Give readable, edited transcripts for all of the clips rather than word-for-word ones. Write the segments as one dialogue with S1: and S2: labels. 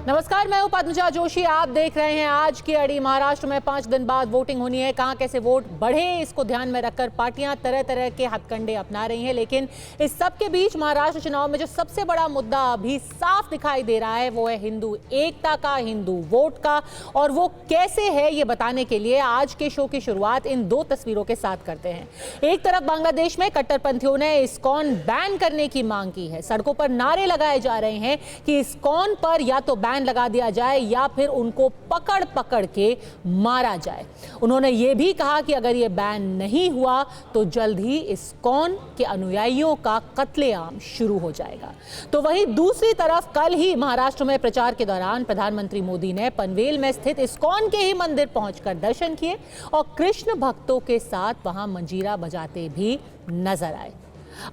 S1: नमस्कार, मैं हूं पद्मजा जोशी। आप देख रहे हैं आज की अड़ी। महाराष्ट्र में 5 दिन बाद वोटिंग होनी है। कहां कैसे वोट बढ़े, इसको ध्यान में रखकर पार्टियां तरह तरह के हथकंडे अपना रही हैं। लेकिन इस सब के बीच महाराष्ट्र चुनाव में जो सबसे बड़ा मुद्दा अभी साफ दिखाई दे रहा है वो है हिंदू एकता का, हिंदू वोट का। और वो कैसे है ये बताने के लिए आज के शो की शुरुआत इन 2 तस्वीरों के साथ करते हैं। एक तरफ बांग्लादेश में कट्टरपंथियों ने इस्कॉन बैन करने की मांग की है। सड़कों पर नारे लगाए जा रहे हैं कि इस्कॉन पर या तो बैन लगा दिया जाए या फिर उनको पकड़ पकड़ के मारा जाए। उन्होंने ये भी कहा कि अगर ये बैन नहीं हुआ तो जल्द ही इस्कॉन के अनुयायियों का कत्लेआम शुरू हो जाएगा। तो वहीं दूसरी तरफ कल ही महाराष्ट्र में प्रचार के दौरान प्रधानमंत्री मोदी ने पनवेल में स्थित इस्कॉन के ही मंदिर पहुंचकर दर्शन किए और कृष्ण भक्तों के साथ वहां मंजीरा बजाते भी नजर आए।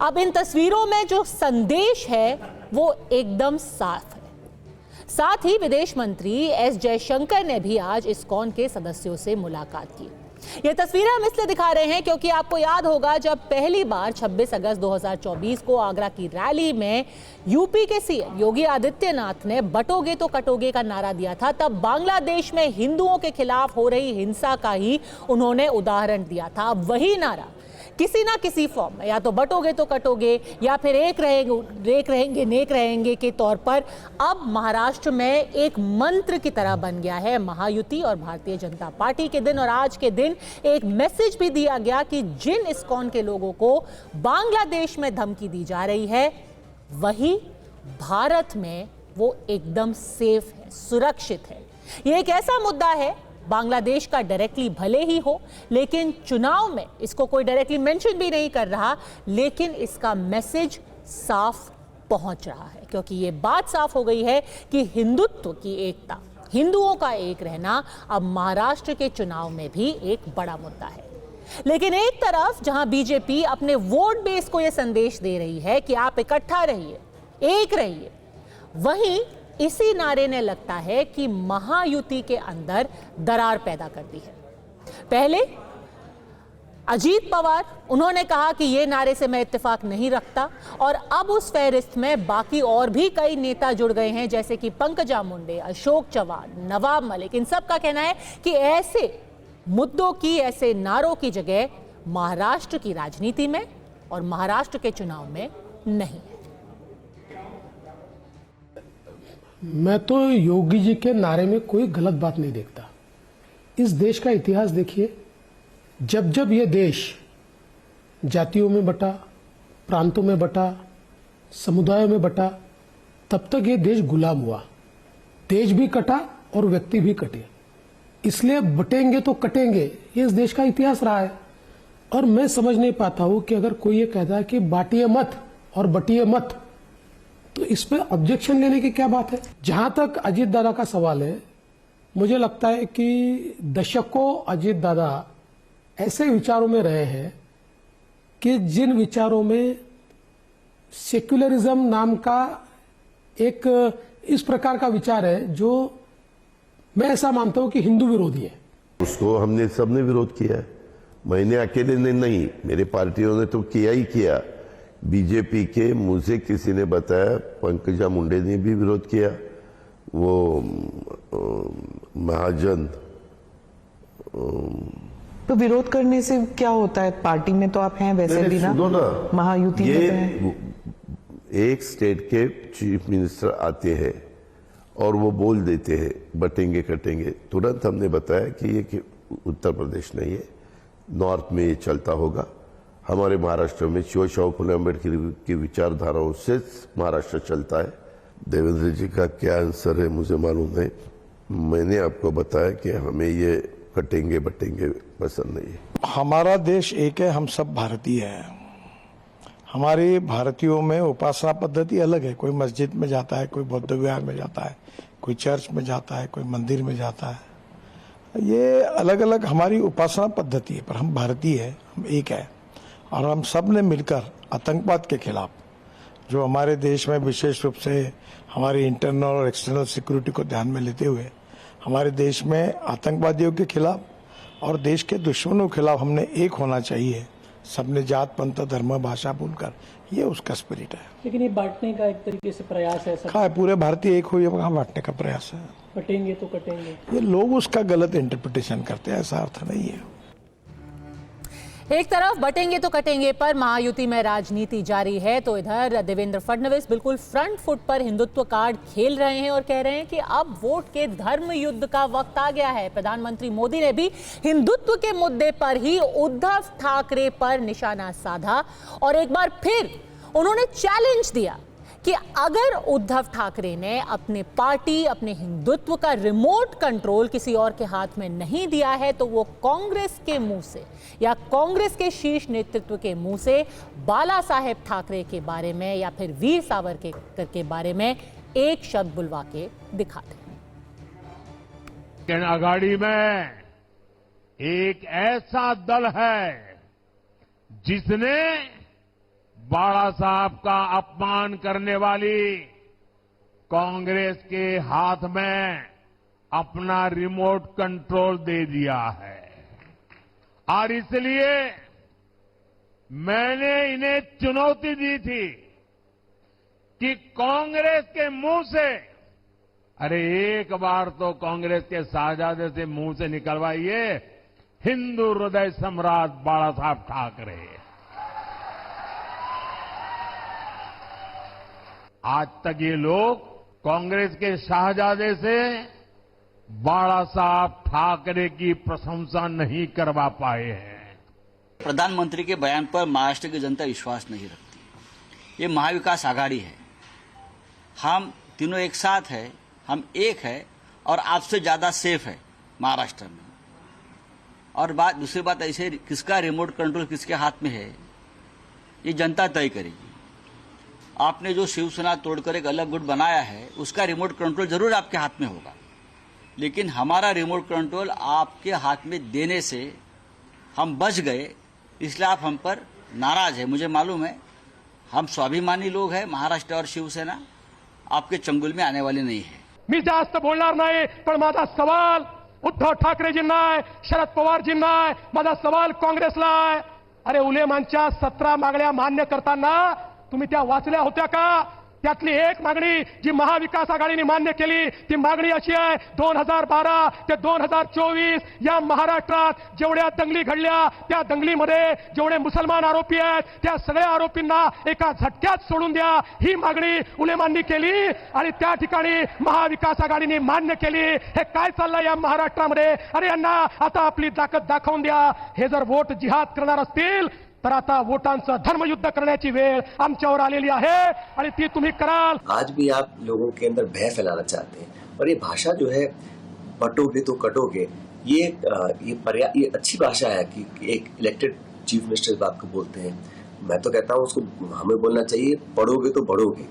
S1: अब इन तस्वीरों में जो संदेश है वो एकदम साफ है। साथ ही विदेश मंत्री एस जयशंकर ने भी आज इस्कॉन के सदस्यों से मुलाकात की। ये तस्वीरें हम इसलिए दिखा रहे हैं क्योंकि आपको याद होगा जब पहली बार 26 अगस्त 2024 को आगरा की रैली में यूपी के सीएम योगी आदित्यनाथ ने बटोगे तो कटोगे का नारा दिया था, तब बांग्लादेश में हिंदुओं के खिलाफ हो रही हिंसा का ही उन्होंने उदाहरण दिया था। वही नारा किसी ना किसी फॉर्म में, या तो बटोगे तो कटोगे या फिर एक रहेंगे नेक रहेंगे के तौर पर अब महाराष्ट्र में एक मंत्र की तरह बन गया है। महायुति और भारतीय जनता पार्टी के दिन और आज के दिन एक मैसेज भी दिया गया कि जिन इस्कॉन के लोगों को बांग्लादेश में धमकी दी जा रही है वही भारत में वो एकदम सेफ है, सुरक्षित है। ये एक ऐसा मुद्दा है बांग्लादेश का डायरेक्टली भले ही हो, लेकिन चुनाव में इसको कोई डायरेक्टली मेंशन भी नहीं कर रहा, लेकिन इसका मैसेज साफ पहुंच रहा है क्योंकि ये बात साफ हो गई है कि हिंदुत्व की एकता, हिंदुओं का एक रहना अब महाराष्ट्र के चुनाव में भी एक बड़ा मुद्दा है। लेकिन एक तरफ जहां बीजेपी अपने वोट बेस को यह संदेश दे रही है कि आप इकट्ठा रहिए, एक रहिए, वहीं इसी नारे ने लगता है कि महायुति के अंदर दरार पैदा कर दी है। पहले अजीत पवार, उन्होंने कहा कि ये नारे से मैं इत्तेफाक नहीं रखता, और अब उस फहरिस्त में बाकी और भी कई नेता जुड़ गए हैं जैसे कि पंकजा मुंडे, अशोक चव्हाण, नवाब मलिक। इन सब का कहना है कि ऐसे मुद्दों की, ऐसे नारों की जगह महाराष्ट्र की राजनीति में और महाराष्ट्र के चुनाव में नहीं है।
S2: मैं तो योगी जी के नारे में कोई गलत बात नहीं देखता। इस देश का इतिहास देखिए, जब जब ये देश जातियों में बटा, प्रांतों में बटा, समुदायों में बटा, तब तक ये देश गुलाम हुआ। देश भी कटा और व्यक्ति भी कटे। इसलिए बटेंगे तो कटेंगे, ये इस देश का इतिहास रहा है। और मैं समझ नहीं पाता हूं कि अगर कोई ये कहता है कि बांटिए मत और बटिए मत, तो इस पर ऑब्जेक्शन लेने की क्या बात है। जहां तक अजीत दादा का सवाल है, मुझे लगता है कि दशकों अजीत दादा ऐसे विचारों में रहे हैं कि जिन विचारों में सेक्युलरिज्म नाम का एक इस प्रकार का विचार है जो मैं ऐसा मानता हूं कि हिंदू विरोधी है।
S3: उसको हमने सबने विरोध किया है। मैंने अकेले ने नहीं, मेरे पार्टियों ने तो किया ही किया। बीजेपी के मुझे किसी ने बताया, पंकजा मुंडे ने भी विरोध किया, वो महाजन।
S4: तो विरोध करने से क्या होता है? पार्टी में तो आप हैं वैसे भी ना, महायुति में तो हैं।
S3: एक स्टेट के चीफ मिनिस्टर आते हैं और वो बोल देते हैं बटेंगे कटेंगे, तुरंत हमने बताया कि ये उत्तर प्रदेश नहीं है, नॉर्थ में ये चलता होगा। हमारे महाराष्ट्र में शिवशाहू फुले अम्बेडकर की विचारधाराओं से महाराष्ट्र चलता है। देवेंद्र जी का क्या आंसर है मुझे मालूम नहीं। मैंने आपको बताया कि हमें ये कटेंगे बटेंगे पसंद नहीं है।
S5: हमारा देश एक है, हम सब भारतीय हैं। हमारे भारतीयों में उपासना पद्धति अलग है। कोई मस्जिद में जाता है, कोई बौद्ध विहार में जाता है, कोई चर्च में जाता है, कोई मंदिर में जाता है। ये अलग अलग हमारी उपासना पद्धति है, पर हम भारतीय हैं, हम एक है। और हम सब ने मिलकर आतंकवाद के खिलाफ, जो हमारे देश में विशेष रूप से हमारी इंटरनल और एक्सटर्नल सिक्योरिटी को ध्यान में लेते हुए हमारे देश में आतंकवादियों के खिलाफ और देश के दुश्मनों के खिलाफ हमने एक होना चाहिए। सबने जात पंथ धर्म भाषा भूलकर, ये उसका स्पिरिट है।
S6: लेकिन ये बांटने का एक तरीके से प्रयास है, सब
S5: कहा है पूरे भारतीय एक हुई, कहाँ बांटने का प्रयास है।
S6: कटेंगे तो कटेंगे।
S5: ये लोग उसका गलत इंटरप्रिटेशन करते हैं, ऐसा अर्थ नहीं है।
S1: एक तरफ बटेंगे तो कटेंगे पर महायुति में राजनीति जारी है, तो इधर देवेंद्र फडणवीस बिल्कुल फ्रंट फुट पर हिंदुत्व कार्ड खेल रहे हैं और कह रहे हैं कि अब वोट के धर्म युद्ध का वक्त आ गया है। प्रधानमंत्री मोदी ने भी हिंदुत्व के मुद्दे पर ही उद्धव ठाकरे पर निशाना साधा और एक बार फिर उन्होंने चैलेंज दिया कि अगर उद्धव ठाकरे ने अपने पार्टी, अपने हिंदुत्व का रिमोट कंट्रोल किसी और के हाथ में नहीं दिया है तो वो कांग्रेस के मुंह से या कांग्रेस के शीर्ष नेतृत्व के मुंह से बाला साहेब ठाकरे के बारे में या फिर वीर सावरकर के बारे में एक शब्द बुलवा के दिखा दें।
S7: आघाड़ी में एक ऐसा दल है जिसने बाला साहब का अपमान करने वाली कांग्रेस के हाथ में अपना रिमोट कंट्रोल दे दिया है और इसलिए मैंने इन्हें चुनौती दी थी कि कांग्रेस के मुंह से, अरे एक बार तो कांग्रेस के शाहजादे से मुंह से निकलवाइए हिंदू हृदय सम्राट बाला साहब ठाकरे। आज तक ये लोग कांग्रेस के शाहजादे से बाला साहब ठाकरे की प्रशंसा नहीं करवा पाए हैं।
S8: प्रधानमंत्री के बयान पर महाराष्ट्र की जनता विश्वास नहीं रखती। ये महाविकास आघाड़ी है, हम तीनों एक साथ है, हम एक है और आपसे ज्यादा सेफ है महाराष्ट्र में। और दूसरी बात ऐसे किसका रिमोट कंट्रोल किसके हाथ में है ये जनता तय करेगी। आपने जो शिवसेना तोड़कर एक अलग गुट बनाया है उसका रिमोट कंट्रोल जरूर आपके हाथ में होगा, लेकिन हमारा रिमोट कंट्रोल आपके हाथ में देने से हम बच गए, इसलिए आप हम पर नाराज है। मुझे मालूम है हम स्वाभिमानी लोग हैं, महाराष्ट्र और शिवसेना आपके चंगुल में आने वाली नहीं है।
S7: मी जास्त बोलणार नाही, पण माझा सवाल उद्धव ठाकरेजींना आहे, शरद पवारजींना आहे, माझा सवाल काँग्रेसला आहे। अरे उलेमानच्या 17 मागण्या मान्य करताना तुम्ही त्या वाचल्या होत्या का? त्यातली एक मागणी जी महाविकास आघाडीने मान्य केली ती मागणी अशी आहे, 2012 ते 2024 या महाराष्ट्रात जेवढ्या दंगली घडल्या त्या दंगलीमध्ये जेवढे मुसलमान आरोपी आहेत त्या सगळ्या आरोपींना एका झटक्यात सोडून द्या, ही मागणी उलेमांनी केली आणि त्या ठिकाणी महाविकास आघाडीने मान्य केली। हे काय चाललंय या महाराष्ट्रामध्ये? अरे यांना आता आपली ताकद दाखवून द्या। हे जर वोट जिहाद करणार असतील तर आता वोटांचं धर्मयुद्ध करण्याची वेळ आमच्यावर आलेली आहे आणि ती तुम्ही कराल।
S9: आज भी आप लोगों के अंदर भय फैलाना चाहते हैं और ये भाषा जो है बटोगे तो कटोगे, ये अच्छी भाषा है कि एक इलेक्टेड चीफ मिनिस्टर इस बात को बोलते हैं। मैं तो कहता हूँ उसको हमें बोलना चाहिए पढ़ोगे तो बढ़ोगे।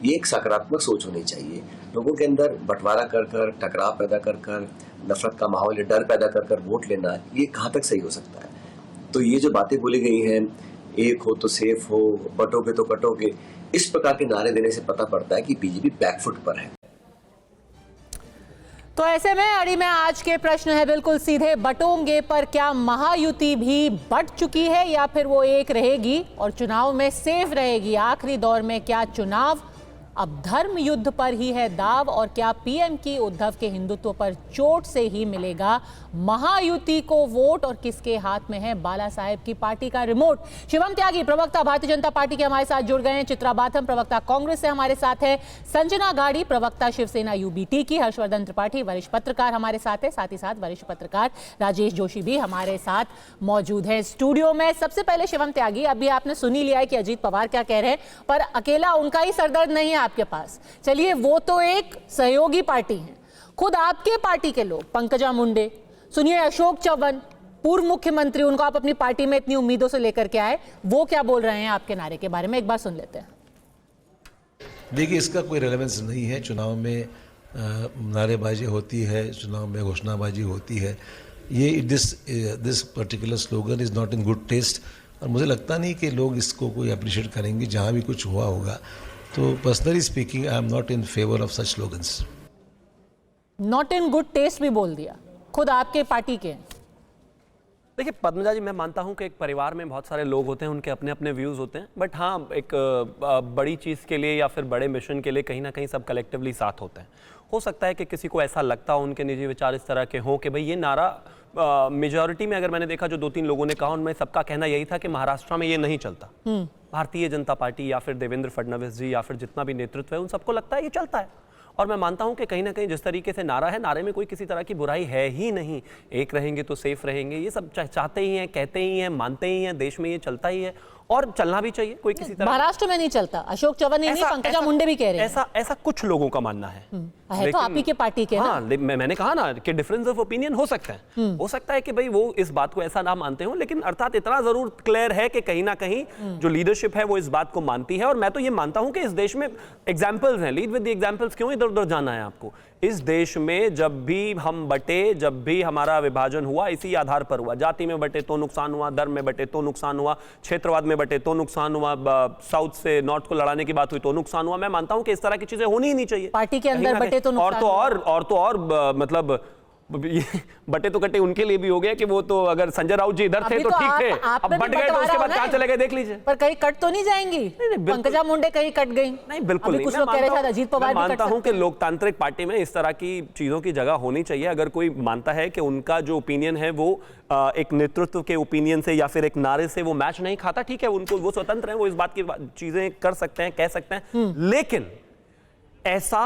S9: ये एक सकारात्मक सोच होनी चाहिए। लोगों के अंदर बंटवारा कर कर, टकराव पैदा कर कर, नफरत का माहौल, डर पैदा कर कर वोट लेना, ये कहाँ तक सही हो सकता है? तो ये जो बातें बोली गई हैं, एक हो तो सेफ हो, बटोगे तो कटोगे, इस प्रकार के नारे देने से पता पड़ता है कि बीजेपी बैकफुट पर है।
S1: तो ऐसे में अड़ी में आज के प्रश्न है बिल्कुल सीधे, बटोंगे पर क्या महायुति भी बट चुकी है या फिर वो एक रहेगी और चुनाव में सेफ रहेगी? आखिरी दौर में क्या चुनाव अब धर्म युद्ध पर ही है दाव और क्या पीएम की उद्धव के हिंदुत्व पर चोट से ही मिलेगा महायुति को वोट और किसके हाथ में है बाला साहेब की पार्टी का रिमोट? शिवम त्यागी प्रवक्ता भारतीय जनता पार्टी के हमारे साथ जुड़ गए हैं, चित्रा बाथम प्रवक्ता कांग्रेस से हमारे साथ है, संजना गाड़ी प्रवक्ता शिवसेना यूबीटी की, हर्षवर्धन त्रिपाठी वरिष्ठ पत्रकार हमारे साथ है, साथ ही साथ वरिष्ठ पत्रकार राजेश जोशी भी हमारे साथ मौजूद है स्टूडियो में। सबसे पहले शिवम त्यागी, अभी आपने सुनी लिया है कि अजीत पवार क्या कह रहे हैं, पर अकेला उनका ही सरदर्द नहीं है आपके पास। चलिए वो तो एक सहयोगी पार्टी है, खुद आपके पार्टी के लोग पंकजा मुंडे, सुनिए अशोक चव्हाण पूर्व मुख्यमंत्री, उनको आप अपनी पार्टी में इतनी उम्मीदों से लेकर के आए, वो क्या बोल रहे हैं आपके नारे के बारे में, एक बार सुन लेते हैं।
S10: देखिए इसका कोई रेलेवेंस नहीं है। चुनाव में नारेबाजी होती है, चुनाव में घोषणाबाजी होती है। ये this particular slogan is not in good taste और मुझे लगता नहीं कि लोग इसको कोई अप्रिशिएट करेंगे। जहां भी कुछ हुआ होगा तो personally speaking I am not in favour of such slogans.
S1: Not in good taste भी बोल दिया, खुद आपके पार्टी के।
S11: देखिए पद्मजा जी, मैं मानता हूं कि एक परिवार में बहुत सारे लोग होते हैं, उनके अपने अपने व्यूज़ होते हैं, बट हाँ एक बड़ी चीज़ के लिए या फिर बड़े मिशन के लिए कहीं ना कहीं सब कलेक्टिवली साथ होते हैं। हो सकता है कि किसी को ऐसा लगता हो, उनके निजी विचार इस तरह के हों कि भाई ये नारा मेजॉरिटी में, अगर मैंने देखा जो 2-3 लोगों ने कहा, उनमें सबका कहना यही था कि महाराष्ट्र में ये नहीं चलता। भारतीय जनता पार्टी या फिर देवेंद्र फडणवीस जी या फिर जितना भी नेतृत्व है, उन सबको लगता है ये चलता है। और मैं मानता हूं कि कहीं ना कहीं जिस तरीके से नारा है, नारे में कोई किसी तरह की बुराई है ही नहीं। एक रहेंगे तो सेफ रहेंगे, ये सब चाहते ही हैं, कहते ही हैं, मानते ही हैं, देश में ये चलता ही है और चलना भी चाहिए। कोई किसी तरह
S1: महाराष्ट्र में नहीं चलता, अशोक चव्हाण नहीं, पंकजा मुंडे भी कह रहे हैं
S11: ऐसा कुछ लोगों का मानना है।
S1: तो आप ही के पार्टी के
S11: हाँ, मैंने कहा ना कि डिफरेंस ऑफ ओपिनियन हो सकता है। हो सकता है कि भाई वो इस बात को ऐसा ना मानते हो, लेकिन अर्थात इतना जरूर क्लियर है कि कहीं ना कहीं जो लीडरशिप है वो इस बात को मानती है। और मैं तो ये मानता हूं कि इस देश में एग्जाम्पल्स हैं, लीड विद द एग्जाम्पल्स। क्यों इधर उधर जाना है आपको? इस देश में जब भी हम बटे, जब भी हमारा विभाजन हुआ, इसी आधार पर हुआ। जाति में बटे तो नुकसान हुआ, धर्म में बटे तो नुकसान हुआ, क्षेत्रवाद में बटे तो नुकसान हुआ, साउथ से नॉर्थ को लड़ाने की बात हुई तो नुकसान हुआ। मैं मानता हूं कि इस तरह की चीजें होनी ही नहीं चाहिए।
S1: पार्टी के अंदर बटे तो
S11: और मतलब बटे तो कटे उनके लिए भी हो गया कि वो तो अगर संजय राउत जी इधर थे तो ठीक थे, अब बट गए तो उसके बाद कहां चले गए देख लीजिए।
S1: पर कहीं कट तो नहीं जाएंगी? पंकजा मुंडे कहीं कट गई?
S11: नहीं, बिल्कुल नहीं।
S1: कुछ लोग कह रहे थे अजीत पवार भी कट सकते हैं।
S11: मानता हूं कि लोकतांत्रिक पार्टी में इस तरह की चीजों की जगह होनी चाहिए। अगर कोई मानता है कि उनका जो ओपिनियन है वो एक नेतृत्व के ओपिनियन से या फिर एक नारे से वो मैच नहीं खाता, ठीक है, उनको वो स्वतंत्र है, वो इस बात की चीजें कर सकते हैं, कह सकते हैं। लेकिन ऐसा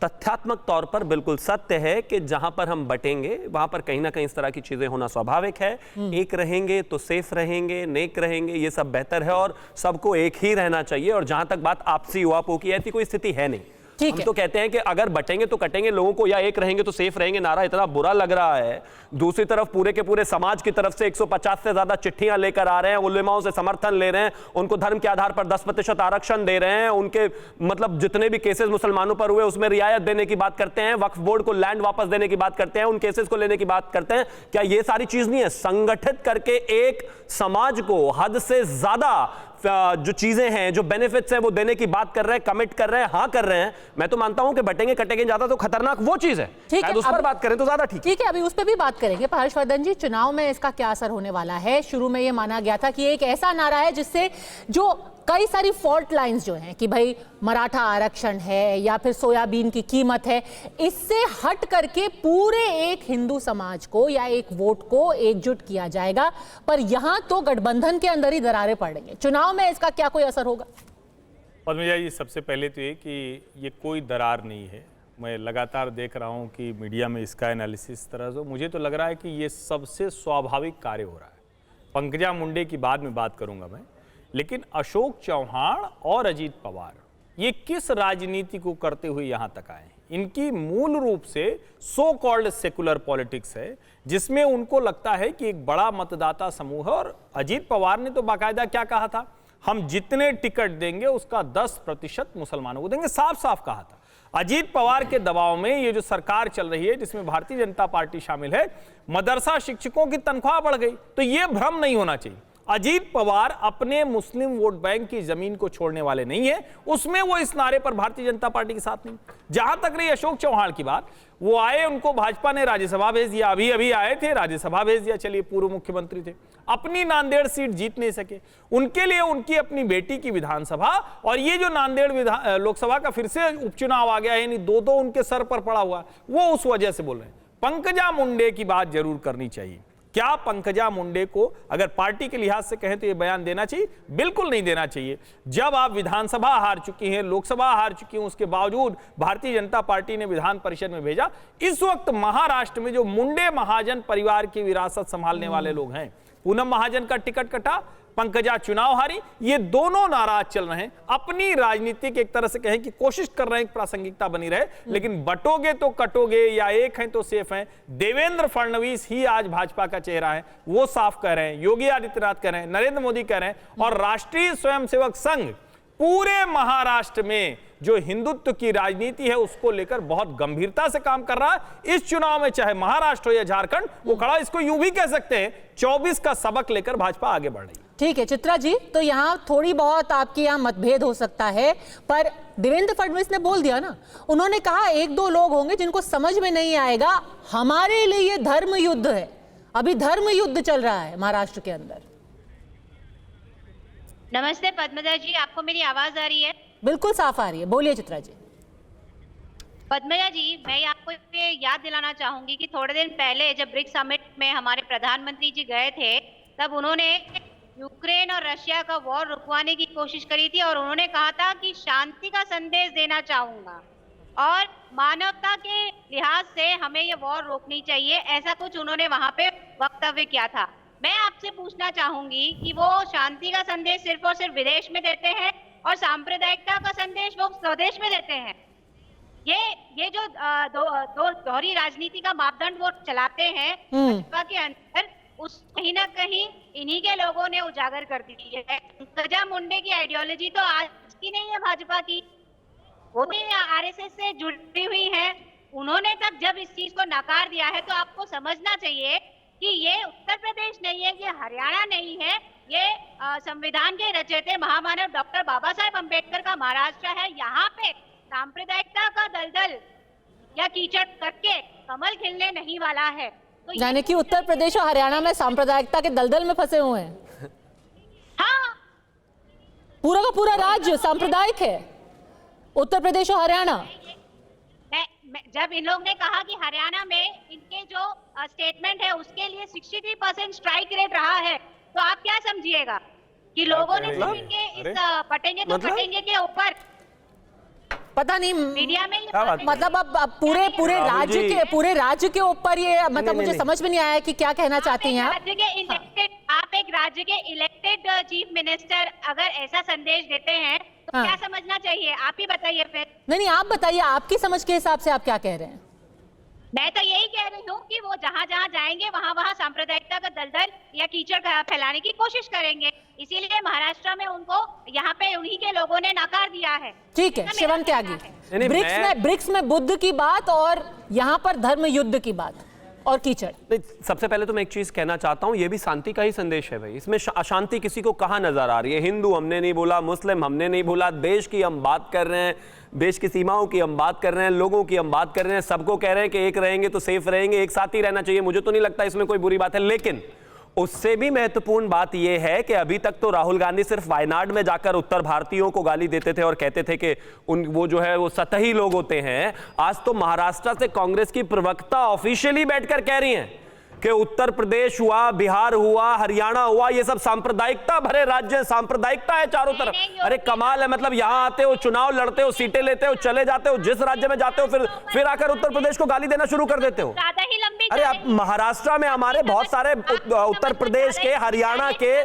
S11: तथ्यात्मक तौर पर बिल्कुल सत्य है कि जहां पर हम बटेंगे वहां पर कहीं ना कहीं इस तरह की चीजें होना स्वाभाविक है। एक रहेंगे तो सेफ रहेंगे, नेक रहेंगे, ये सब बेहतर है और सबको एक ही रहना चाहिए। और जहां तक बात आपसी उहापोह की, ऐसी कोई स्थिति है नहीं। हम तो कहते हैं कि अगर बटेंगे तो कटेंगे, लोगों को या एक रहेंगे तो सेफ रहेंगे नारा इतना बुरा लग रहा है। दूसरी तरफ पूरे के पूरे समाज की तरफ से 150 से ज्यादा चिट्ठियां लेकर आ रहे हैं, उलेमाओं से समर्थन ले रहे हैं, उनको धर्म के आधार पर 10% आरक्षण दे रहे हैं, उनके मतलब जितने भी केसेस मुसलमानों पर हुए उसमें रियायत देने की बात करते हैं, वक्फ बोर्ड को लैंड वापस देने की बात करते हैं, उन केसेस को लेने की बात करते हैं। क्या ये सारी चीज नहीं है? संगठित करके एक समाज को हद से ज्यादा जो चीजें हैं, जो बेनिफिट्स हैं, वो देने की बात कर रहे हैं, कमिट कर रहे हैं, हाँ कर रहे हैं। मैं तो मानता हूं कि बटेंगे कटेंगे ज्यादा तो खतरनाक वो चीज है।
S1: ठीक है,
S11: उस पर बात करें तो ज्यादा ठीक
S1: है। अभी उस पर भी बात करेंगे। हर्षवर्धन जी, चुनाव में इसका क्या असर होने वाला है? शुरू में ये माना गया था कि एक ऐसा नारा है जिससे जो कई सारी फॉल्ट लाइंस जो हैं कि भाई मराठा आरक्षण है या फिर सोयाबीन की कीमत है, इससे हट करके पूरे एक हिंदू समाज को या एक वोट को एकजुट किया जाएगा। पर यहां तो गठबंधन के अंदर ही दरारें पड़ रही हैं। चुनाव में इसका क्या कोई असर होगा?
S12: पद्मजा जी, सबसे पहले तो ये कि ये कोई दरार नहीं है। मैं लगातार देख रहा हूँ कि मीडिया में इसका एनालिसिस तरह से, मुझे तो लग रहा है कि ये सबसे स्वाभाविक कार्य हो रहा है। पंकजा मुंडे की बाद में बात करूंगा मैं, लेकिन अशोक चव्हाण और अजीत पवार ये किस राजनीति को करते हुए यहां तक आए? इनकी मूल रूप से सो कॉल्ड सेकुलर पॉलिटिक्स है, जिसमें उनको लगता है कि एक बड़ा मतदाता समूह है। और अजीत पवार ने तो बाकायदा क्या कहा था, हम जितने टिकट देंगे उसका 10% मुसलमानों को देंगे, साफ साफ कहा था। अजीत पवार के दबाव में ये जो सरकार चल रही है, जिसमें भारतीय जनता पार्टी शामिल है, मदरसा शिक्षकों की तनख्वाह बढ़ गई। तो ये भ्रम नहीं होना चाहिए। अजीत पवार अपने मुस्लिम वोट बैंक की जमीन को छोड़ने वाले नहीं है, उसमें वो इस नारे पर भारतीय जनता पार्टी के साथ नहीं। जहां तक रही अशोक चव्हाण की बात, वो आए, उनको भाजपा ने राज्यसभा भेज दिया, अभी अभी आए थे, राज्यसभा भेज दिया। चलिए, पूर्व मुख्यमंत्री थे, अपनी नांदेड़ सीट जीत नहीं सके, उनके लिए उनकी अपनी बेटी की विधानसभा और ये जो नांदेड़ लोकसभा का फिर से उपचुनाव आ गया, यानी दो उनके सर पर पड़ा हुआ, वो उस वजह से बोल रहे हैं। पंकजा मुंडे की बात जरूर करनी चाहिए। क्या पंकजा मुंडे को अगर पार्टी के लिहाज से कहें तो यह बयान देना चाहिए? बिल्कुल नहीं देना चाहिए। जब आप विधानसभा हार चुकी हैं, लोकसभा हार चुकी हैं, उसके बावजूद भारतीय जनता पार्टी ने विधान परिषद में भेजा। इस वक्त महाराष्ट्र में जो मुंडे महाजन परिवार की विरासत संभालने वाले लोग हैं, पूनम महाजन का टिकट कटा, पंकजा चुनाव हारी, ये दोनों नाराज चल रहे हैं। अपनी राजनीति के एक तरह से कहें कि कोशिश कर रहे हैं कि प्रासंगिकता बनी रहे, लेकिन बटोगे तो कटोगे या एक हैं तो सेफ हैं। देवेंद्र फडणवीस ही आज भाजपा का चेहरा है, वो साफ कह रहे हैं, योगी आदित्यनाथ कह रहे हैं, नरेंद्र मोदी कह रहे हैं, और राष्ट्रीय स्वयंसेवक संघ पूरे महाराष्ट्र में जो हिंदुत्व की राजनीति है उसको लेकर बहुत गंभीरता से काम कर रहा है। इस चुनाव में चाहे महाराष्ट्र हो या झारखंड, वो खड़ा, इसको यूं भी कह सकते हैं 24 का सबक लेकर भाजपा आगे बढ़ रही है।
S1: ठीक है चित्रा जी, तो यहाँ थोड़ी बहुत आपके यहाँ मतभेद हो सकता है, पर देवेंद्र फडणवीस ने बोल दिया ना, उन्होंने कहा 1-2 लोग होंगे जिनको समझ में नहीं आएगा, हमारे लिए ये धर्म युद्ध है। अभी धर्म युद्ध चल रहा है महाराष्ट्र के अंदर।
S13: नमस्ते पद्मजा जी, आपको मेरी आवाज आ रही है?
S1: बिल्कुल साफ आ रही है, बोलिए चित्रा जी।
S13: पद्मजा जी, मैं आपको ये याद दिलाना चाहूंगी कि थोड़े दिन पहले जब ब्रिक्स समिट में हमारे प्रधानमंत्री जी गए थे, तब उन्होंने यूक्रेन और रशिया का वॉर रुकवाने की कोशिश करी थी और उन्होंने कहा था कि शांति का संदेश देना चाहूंगा और मानवता के लिहाज से हमें ये वॉर रोकनी चाहिए, ऐसा कुछ उन्होंने वहां पे वक्तव्य किया था। मैं आपसे पूछना चाहूंगी कि वो शांति का संदेश सिर्फ और सिर्फ विदेश में देते हैं और सांप्रदायिकता का संदेश वो स्वदेश में देते हैं। ये जो दोहरी राजनीति का मापदंड वो चलाते हैं भाजपा के अंदर, उस कहीं ना कहीं इन्हीं के लोगों ने उजागर कर दी है। पंकजा मुंडे की आइडियोलॉजी तो आज की नहीं है भाजपा की, वो तो आरएसएस से जुड़ी हुई है। उन्होंने तक जब इस चीज को नकार दिया है तो आपको समझना चाहिए कि ये उत्तर प्रदेश नहीं है, ये हरियाणा नहीं है, ये संविधान के रचयिता महामानव डॉक्टर बाबा साहेब अम्बेडकर का महाराष्ट्र है। यहाँ पे सांप्रदायिकता का दलदल या कीचड़ करके कमल खिलने नहीं वाला है। तो
S1: यानी कि उत्तर प्रदेश और हरियाणा में सांप्रदायिकता के दलदल में फंसे हुए हैं।
S13: हाँ,
S1: पूरा का पूरा राज्य सांप्रदायिक है, उत्तर प्रदेश और हरियाणा।
S13: जब इन लोग ने कहा कि हरियाणा में इनके जो स्टेटमेंट है उसके लिए 63% स्ट्राइक रेट रहा है, तो आप क्या समझिएगा कि लोगों ने सिर्फ इनके इस पटेंगे तो पटेंगे के ऊपर
S1: पता नहीं
S13: मीडिया में
S1: मतलब अब पूरे राज्य के ऊपर ये मतलब मुझे समझ में नहीं आया कि क्या कहना चाहती हैं
S13: आप एक राज्य के इलेक्टेड चीफ मिनिस्टर अगर ऐसा संदेश देते हैं तो क्या समझना चाहिए? आप ही बताइए फिर।
S1: नहीं, आप बताइए, आपकी समझ के हिसाब से आप क्या कह रहे हैं?
S13: मैं तो यही कह रही हूँ कि वो जहाँ जहाँ जाएंगे वहाँ वहाँ सांप्रदायिकता का दलदल या कीचड़ फैलाने की कोशिश करेंगे, इसीलिए महाराष्ट्र में उनको यहाँ पे उन्हीं के लोगों ने नकार दिया है।
S1: ठीक है, शिवन त्यागी, ब्रिक्स में बुद्ध की बात और यहाँ पर धर्म युद्ध की बात और कीचड़।
S11: सबसे पहले तो मैं एक चीज कहना चाहता हूं, ये भी शांति का ही संदेश है भाई। इसमें अशांति किसी को कहां नजर आ रही है? हिंदू हमने नहीं बोला, मुस्लिम हमने नहीं बोला, देश की हम बात कर रहे हैं, देश की सीमाओं की हम बात कर रहे हैं, लोगों की हम बात कर रहे हैं, सबको कह रहे हैं कि एक रहेंगे तो सेफ रहेंगे, एक साथ ही रहना चाहिए। मुझे तो नहीं लगता इसमें कोई बुरी बात है, लेकिन उससे भी महत्वपूर्ण बात यह है कि अभी तक तो राहुल गांधी सिर्फ वायनाड में जाकर उत्तर भारतीयों को गाली देते थे और कहते थे कि वो जो है वो सतही लोग होते हैं। आज तो महाराष्ट्र से कांग्रेस की प्रवक्ता ऑफिशियली बैठकर कह रही हैं कि उत्तर प्रदेश हुआ, बिहार हुआ, हरियाणा हुआ, ये सब सांप्रदायिकता भरे राज्य, सांप्रदायिकता है चारों तरफ। अरे कमाल है, मतलब यहां आते हो, चुनाव लड़ते हो, सीटें लेते हो, चले जाते हो, जिस राज्य में जाते हो फिर आकर उत्तर प्रदेश को गाली देना शुरू कर देते हो। अरे अब महाराष्ट्र में हमारे बहुत सारे उत्तर प्रदेश के, हरियाणा के,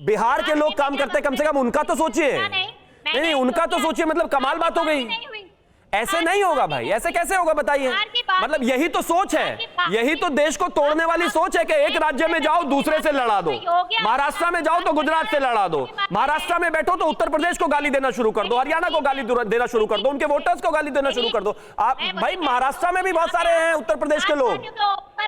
S11: बिहार के लोग काम करते हैं, कम से कम उनका तो सोचिए। नहीं, उनका तो सोचिए, मतलब कमाल बात हो गई। ऐसे नहीं होगा भाई, ऐसे कैसे होगा बताइए? मतलब यही तो सोच है, यही तो देश को तोड़ने वाली सोच है कि एक राज्य में जाओ दूसरे से लड़ा दो, महाराष्ट्र में जाओ तो गुजरात से लड़ा दो, महाराष्ट्र में बैठो तो उत्तर प्रदेश को गाली देना शुरू कर दो, हरियाणा को गाली देना शुरू कर दो, उनके वोटर्स को गाली देना शुरू कर दो। आप भाई महाराष्ट्र में भी बहुत सारे हैं उत्तर प्रदेश के लोग,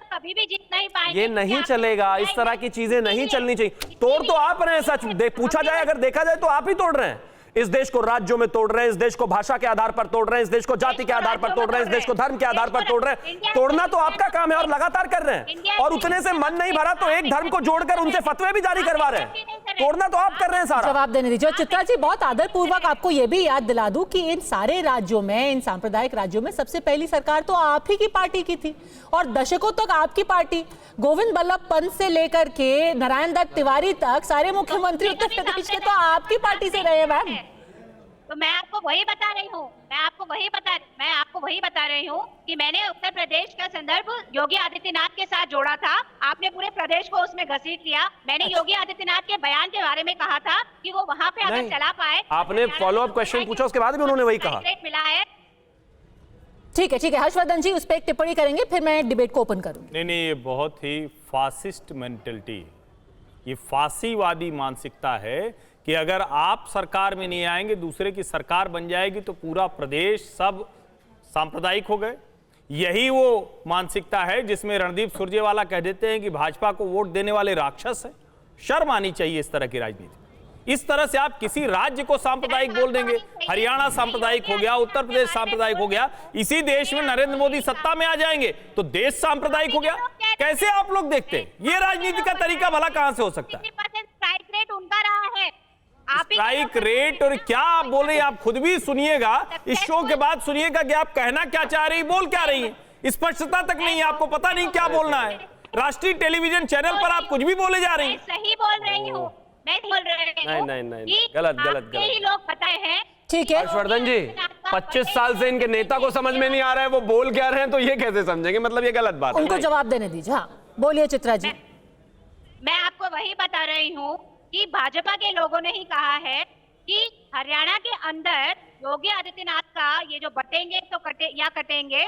S13: कभी भी जीत नहीं पाएंगे।
S11: ये नहीं चलेगा, इस तरह की चीजें नहीं चलनी चाहिए। तोड़ तो आप रहे हैं, सच पूछा जाए, अगर देखा जाए तो आप ही तोड़ रहे हैं। इस देश को राज्यों में तोड़ रहे हैं, इस देश को भाषा के आधार पर तोड़ रहे हैं, इस देश को जाति के आधार पर तोड़ रहे हैं, इस देश को धर्म के आधार पर तोड़ रहे हैं। तोड़ना तो आपका काम है और लगातार कर रहे हैं, और उतने से मन नहीं भरा तो एक धर्म को जोड़कर उनसे फतवे भी जारी करवा रहे हैं। तोड़ना तो आप कर रहे हैं सारा।
S1: जवाब देने दीजिए। चित्रा जी, बहुत आदर पूर्वक आपको यह भी याद दिला दूं कि इन सारे राज्यों में, इन सांप्रदायिक राज्यों में सबसे पहली सरकार तो आप ही की पार्टी की थी और दशकों तक आपकी पार्टी, गोविंद बल्लभ पंत से लेकर के नारायण दत्त तिवारी तक सारे मुख्यमंत्री उत्तर प्रदेश के तो आपकी पार्टी से रहे मैम।
S13: तो मैं आपको वही बता रही हूँ, मैं आपको वही बता रही हूँ कि मैंने उत्तर प्रदेश का संदर्भ योगी आदित्यनाथ के साथ जोड़ा था। आपने पूरे प्रदेश को उसमें घसीट लिया। मैंने योगी आदित्यनाथ के बयान के बारे में कहा था कि वो वहाँ पे अगर चला पाए।
S11: आपने फॉलो अप क्वेश्चन पूछा, उसके बाद भी उन्होंने वही कहा।
S13: मिला है।
S1: ठीक है, हर्षवर्धन जी उस पर एक टिप्पणी करेंगे, फिर मैं डिबेट को ओपन करूंगी।
S12: नहीं, ये बहुत ही फासिस्ट मेंटलिटी, ये फांसीवादी मानसिकता है कि अगर आप सरकार में नहीं आएंगे, दूसरे की सरकार बन जाएगी तो पूरा प्रदेश सब सांप्रदायिक हो गए। यही वो मानसिकता है जिसमें रणदीप सुरजेवाला कह देते हैं कि भाजपा को वोट देने वाले राक्षस हैं। शर्म आनी चाहिए इस तरह की राजनीति। इस तरह से आप किसी राज्य को सांप्रदायिक बोल देंगे। हरियाणा सांप्रदायिक हो गया, उत्तर प्रदेश सांप्रदायिक हो गया, इसी देश में नरेंद्र मोदी सत्ता में आ जाएंगे तो देश सांप्रदायिक हो गया।
S11: कैसे आप लोग देखते हैं? ये राजनीति का तरीका भला कहां से हो सकता है?
S13: स्ट्राइक रेट उनका रहा है।
S11: स्ट्राइक रेट और क्या आप बोल रही हैं? आप खुद भी सुनिएगा, इस शो के बाद सुनिएगा कि आप कहना क्या चाह रही, बोल क्या रही है। स्पष्टता तक नहीं है, आपको पता नहीं क्या बोलना है। राष्ट्रीय टेलीविजन चैनल पर आप कुछ भी बोले जा रही हैं।
S13: सही बोल रही हूँ, मैं बोल रही हूँ।
S11: नहीं, गलत।
S13: ही लोग बताए हैं।
S1: ठीक है
S11: हर्षवर्धन जी, 25 साल से इनके नेता को समझ में नहीं आ रहा है वो बोल क्या रहे हैं, तो ये कैसे समझेंगे? मतलब ये गलत बात है।
S1: उनको जवाब देने दीजिए। हाँ बोलिए चित्रा जी।
S13: मैं आपको वही बता रही हूँ कि भाजपा के लोगों ने ही कहा है कि हरियाणा के अंदर योगी आदित्यनाथ का ये जो बटेंगे तो कटेंगे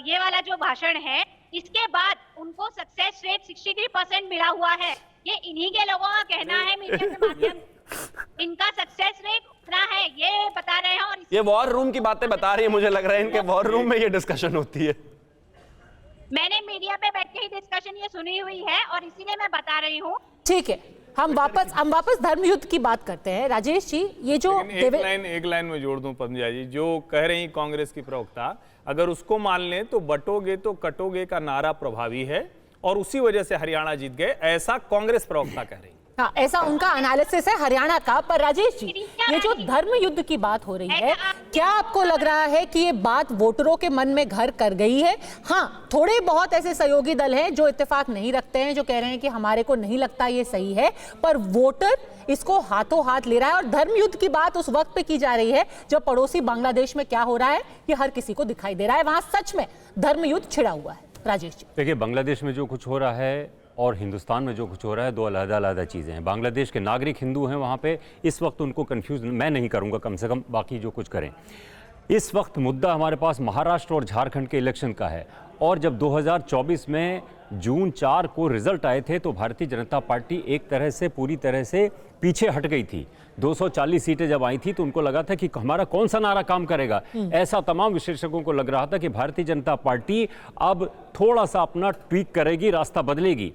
S13: ये वाला जो भाषण है, इसके बाद उनको सक्सेस रेट 63% मिला हुआ है। ये इन्हीं के लोगों का कहना है मीडिया के माध्यम से। इनका सक्सेस रेट उतना है ये बता रहे हैं। और
S11: ये वॉर रूम की बातें बता रही है, मुझे लग रहा है इनके वॉर रूम में ये डिस्कशन होती है।
S13: मैंने मीडिया पे बैठ के ही डिस्कशन ये सुनी हुई है और इसीलिए मैं बता रही हूँ।
S1: ठीक है, हम वापस धर्म युद्ध की बात करते हैं। राजेश जी, ये जो
S12: एक लाइन में जोड़ दूं पद्मजा जी, जो कह रही कांग्रेस की प्रवक्ता, अगर उसको मान लें तो बटोगे तो कटोगे का नारा प्रभावी है और उसी वजह से हरियाणा जीत गए, ऐसा कांग्रेस प्रवक्ता कह रही।
S1: हाँ, ऐसा उनका एनालिसिस है हरियाणा का। पर राजेश जी, ये जो धर्म युद्ध की बात हो रही है, क्या आपको लग रहा है कि ये बात वोटरों के मन में घर कर गई है? हाँ, थोड़े बहुत ऐसे सहयोगी दल हैं जो इत्तेफाक नहीं रखते हैं, जो कह रहे हैं कि हमारे को नहीं लगता ये सही है, पर वोटर इसको हाथों हाथ ले रहा है। और धर्म युद्ध की बात उस वक्त पे की जा रही है जब पड़ोसी बांग्लादेश में क्या हो रहा है ये हर किसी को दिखाई दे रहा है। वहां सच में धर्म युद्ध छिड़ा हुआ है। राजेश जी,
S14: देखिए, बांग्लादेश में जो कुछ हो रहा है और हिंदुस्तान में जो कुछ हो रहा है, दो अलग-अलग चीज़ें हैं। बांग्लादेश के नागरिक हिंदू हैं वहाँ पे, इस वक्त उनको कंफ्यूज मैं नहीं करूँगा, कम से कम बाकी जो कुछ करें। इस वक्त मुद्दा हमारे पास महाराष्ट्र और झारखंड के इलेक्शन का है। और जब 2024 में जून 4 को रिजल्ट आए थे तो भारतीय जनता पार्टी एक तरह से पूरी तरह से पीछे हट गई थी। 240 सीटें जब आई थी तो उनको लगा था कि हमारा कौन सा नारा काम करेगा। ऐसा तमाम विशेषज्ञों को लग रहा था कि भारतीय जनता पार्टी अब थोड़ा सा अपना ट्वीक करेगी, रास्ता बदलेगी।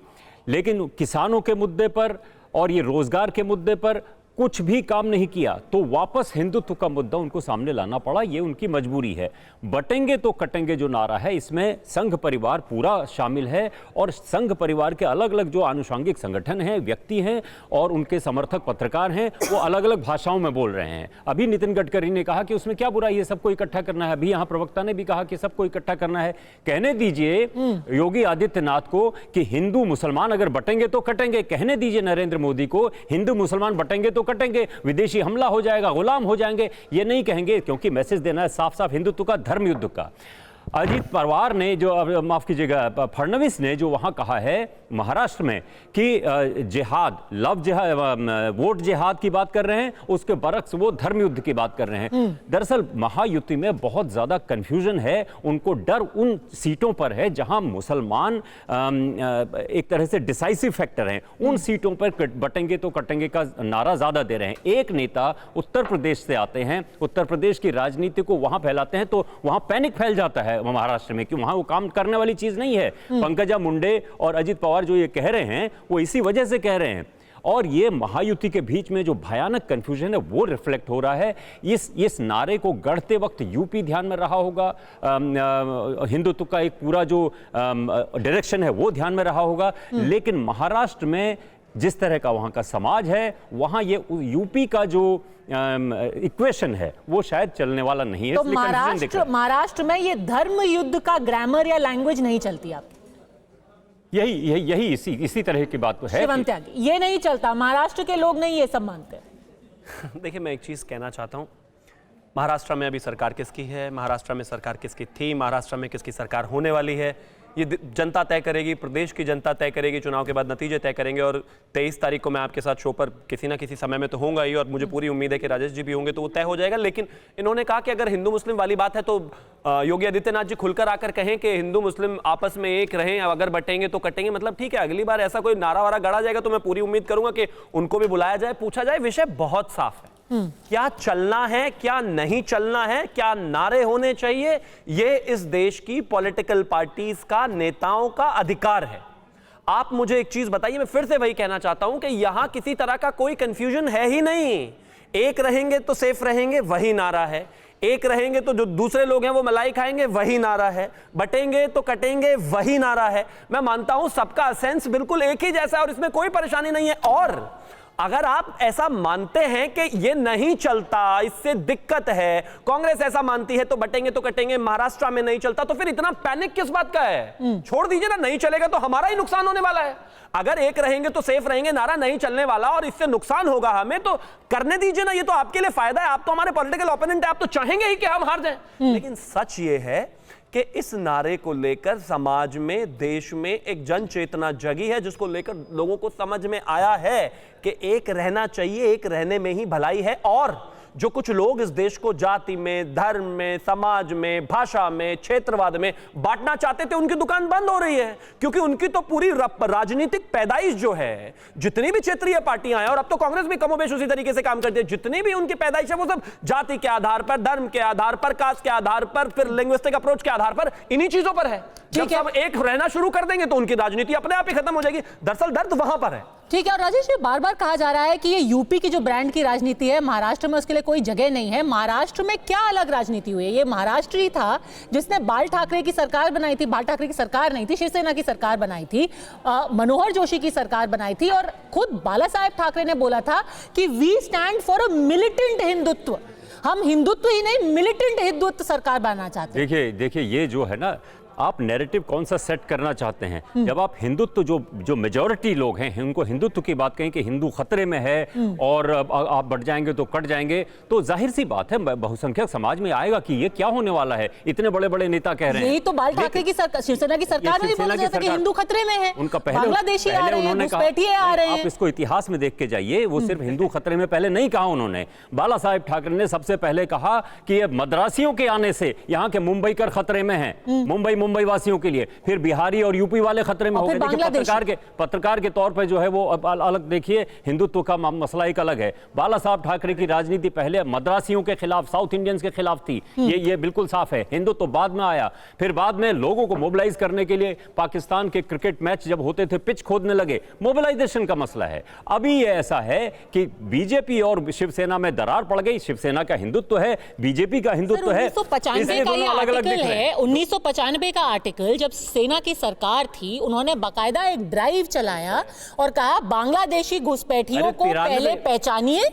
S14: लेकिन किसानों के मुद्दे पर और ये रोजगार के मुद्दे पर कुछ भी काम नहीं किया, तो वापस हिंदुत्व का मुद्दा उनको सामने लाना पड़ा। ये उनकी मजबूरी है। बटेंगे तो कटेंगे जो नारा है, इसमें संघ परिवार पूरा शामिल है और संघ परिवार के अलग अलग जो आनुषंगिक संगठन हैं, व्यक्ति हैं और उनके समर्थक पत्रकार हैं, वो अलग अलग भाषाओं में बोल रहे हैं। अभी नितिन गडकरी ने कहा कि उसमें क्या बुराई है, सबको इकट्ठा करना है। अभी यहाँ प्रवक्ता ने भी कहा कि सबको इकट्ठा करना है। कहने दीजिए योगी आदित्यनाथ को कि हिंदू मुसलमान अगर बटेंगे तो कटेंगे। कहने दीजिए नरेंद्र मोदी को हिंदू मुसलमान बटेंगे तो कटेंगे, विदेशी हमला हो जाएगा, गुलाम हो जाएंगे। ये नहीं कहेंगे, क्योंकि मैसेज देना है साफ साफ हिंदुत्व का, धर्म युद्ध का। अजीत पवार ने जो, माफ कीजिएगा, फडणवीस ने जो वहां कहा है महाराष्ट्र में कि जिहाद, लव जिहाद, वोट जिहाद की बात कर रहे हैं, उसके बरक्स वो धर्म युद्ध की बात कर रहे हैं। दरअसल महायुति में बहुत ज्यादा कंफ्यूजन है। उनको डर उन सीटों पर है जहां मुसलमान एक तरह से डिसाइसिव फैक्टर हैं। उन सीटों पर बटेंगे तो कटेंगे का नारा ज्यादा दे रहे हैं। एक नेता उत्तर प्रदेश से आते हैं, उत्तर प्रदेश की राजनीति को वहां फैलाते हैं तो वहां पैनिक फैल जाता है महाराष्ट्र में कि वहां वो काम करने वाली चीज नहीं है। पंकजा मुंडे और अजित पवार जो ये कह रहे हैं वो इसी वजह से कह रहे हैं। और ये महायुति के बीच में जो भयानक कंफ्यूजन है वो रिफ्लेक्ट हो रहा है। इस नारे को गढ़ते वक्त यूपी ध्यान में रहा होगा, हिंदुत्व का एक पूरा जो डायरेक्शन है वो ध्यान में रहा होगा। लेकिन महाराष्ट्र में जिस तरह का वहां का समाज है, वहां ये यूपी का जो इक्वेशन है वो शायद चलने वाला नहीं है।
S1: तो महाराष्ट्र में ये धर्म युद्ध का ग्रामर या लैंग्वेज नहीं चलती आप?
S14: यही इसी तरह की बात तो है।
S1: शिवम त्यागी, ये नहीं चलता, महाराष्ट्र के लोग नहीं ये सब मानते।
S11: देखिए, मैं एक चीज कहना चाहता हूं, महाराष्ट्र में अभी सरकार किसकी है, महाराष्ट्र में सरकार किसकी थी, महाराष्ट्र में किसकी सरकार होने वाली है, ये जनता तय करेगी, प्रदेश की जनता तय करेगी। चुनाव के बाद नतीजे तय करेंगे और 23 तारीख को मैं आपके साथ शो पर किसी ना किसी समय में तो होऊंगा ही और मुझे पूरी उम्मीद है कि राजेश जी भी होंगे, तो वो तय हो जाएगा। लेकिन इन्होंने कहा कि अगर हिंदू मुस्लिम वाली बात है तो योगी आदित्यनाथ जी खुलकर आकर कहें कि हिंदू मुस्लिम आपस में एक रहें, अगर बटेंगे तो कटेंगे। मतलब ठीक है, अगली बार ऐसा कोई नारा वारा गढ़ा जाएगा तो मैं पूरी उम्मीद करूंगा कि उनको भी बुलाया जाए, पूछा जाए। विषय बहुत साफ है, क्या चलना है, क्या नहीं चलना है, क्या नारे होने चाहिए, ये इस देश की पॉलिटिकल पार्टीज का, नेताओं का अधिकार है। आप मुझे एक चीज बताइए, मैं फिर से वही कहना चाहता हूं कि यहां किसी तरह का कोई कंफ्यूजन है ही नहीं। एक रहेंगे तो सेफ रहेंगे, वही नारा है। एक रहेंगे तो जो दूसरे लोग हैं वो मलाई खाएंगे, वही नारा है। बटेंगे तो कटेंगे, वही नारा है। मैं मानता हूं सबका सेंस बिल्कुल एक ही जैसा है और इसमें कोई परेशानी नहीं है। और अगर आप ऐसा मानते हैं कि ये नहीं चलता, इससे दिक्कत है, कांग्रेस ऐसा मानती है तो बटेंगे तो कटेंगे महाराष्ट्र में नहीं चलता, तो फिर इतना पैनिक किस बात का है? छोड़ दीजिए ना, नहीं चलेगा तो हमारा ही नुकसान होने वाला है। अगर एक रहेंगे तो सेफ रहेंगे, नारा नहीं चलने वाला और इससे नुकसान होगा हमें, तो करने दीजिए ना, ये तो आपके लिए फायदा है। आप तो हमारे पॉलिटिकल ओपोनेंट है, आप तो चाहेंगे ही कि हम हार जाएं। लेकिन सच ये है कि इस नारे को लेकर समाज में, देश में एक जन चेतना जगी है, जिसको लेकर लोगों को समझ में आया है कि एक रहना चाहिए, एक रहने में ही भलाई है। और जो कुछ लोग इस देश को जाति में, धर्म में, समाज में, भाषा में, क्षेत्रवाद में बांटना चाहते थे, उनकी दुकान बंद हो रही है, क्योंकि उनकी तो पूरी राजनीतिक पैदाइश जो है, जितनी भी क्षेत्रीय पार्टियां हैं, और अब तो कांग्रेस भी कमोबेश उसी तरीके से काम करती है, जितनी भी उनकी पैदाइश है वो सब जाति के आधार पर, धर्म के आधार पर, कास्ट के आधार पर, फिर लिंग्विस्टिक अप्रोच के आधार पर, इन्हीं चीजों पर है। जब सब एक रहना शुरू कर देंगे तो उनकी राजनीति अपने आप ही खत्म हो जाएगी। दरअसल दर्द वहां पर है।
S1: ठीक है। और राजेश जी, बार बार कहा जा रहा है कि ये यूपी की जो ब्रांड की राजनीति है, महाराष्ट्र में उसके लिए कोई जगह नहीं है। महाराष्ट्र में क्या अलग राजनीति हुई है? ये महाराष्ट्र ही था जिसने बाल ठाकरे की सरकार बनाई थी। बाल ठाकरे की सरकार नहीं थी, शिवसेना की सरकार बनाई थी, मनोहर जोशी की सरकार बनाई थी, और खुद बाला साहेब ठाकरे ने बोला था कि we stand for a militant Hindutva. हम हिंदुत्व ही नहीं, मिलिटेंट हिंदुत्व सरकार बनाना चाहते हैं।
S14: देखिए ये जो है ना, आप नैरेटिव कौन सा सेट करना चाहते हैं? जब आप हिंदुत्व, जो मेजॉरिटी लोग हैं उनको हिंदुत्व की बात कहें कि हिंदू खतरे में है और आप बढ़ जाएंगे तो कट जाएंगे, तो जाहिर सी बात है बहुसंख्यक समाज में आएगा कि ये क्या होने वाला है। इतने बड़े बड़े नेता कह रहे हैं।
S1: यही तो बाल ठाकरे की सरकार, शिवसेना की सरकार में भी बोला जाता है कि हिंदू खतरे में है,
S14: उनका
S1: बांग्लादेशी आ रहे हैं, घुसपैठिए आ रहे हैं।
S14: आप इसको इतिहास में देख के जाइए, वो सिर्फ हिंदू खतरे में पहले नहीं कहा उन्होंने। बाला साहेब ठाकरे ने सबसे पहले कहा कि ये मद्रासियों के आने से यहाँ के मुंबईकर खतरे में हैं, मुंबई वासियों के लिए। फिर बिहारी और यूपी वाले खतरे में हो गए। देखिए पत्रकार के तौर पे जो है वो अलग, देखिए हिंदुत्व का मसला एक अलग है। बाला साहब ठाकरे की राजनीति पहले मद्रासियों के खिलाफ, साउथ इंडियंस के खिलाफ थी, ये बिल्कुल साफ है। हिंदुत्व बाद में आया। फिर बाद में लोगों को मोबिलाइज करने के लिए पाकिस्तान के क्रिकेट मैच जब होते थे, पिच खोदने लगे, मोबिलाइजेशन का मसला है। अभी ये ऐसा है कि बीजेपी और शिवसेना में दरार पड़ गई। शिवसेना का हिंदुत्व है, बीजेपी का हिंदुत्व है।
S1: 1995 का आर्टिकल जब सेना की सरकार थी, उन्होंने बाकायदा एक ड्राइव चलाया और कहा बांग्लादेशी घुसपैठियों को पहले पहचानिए,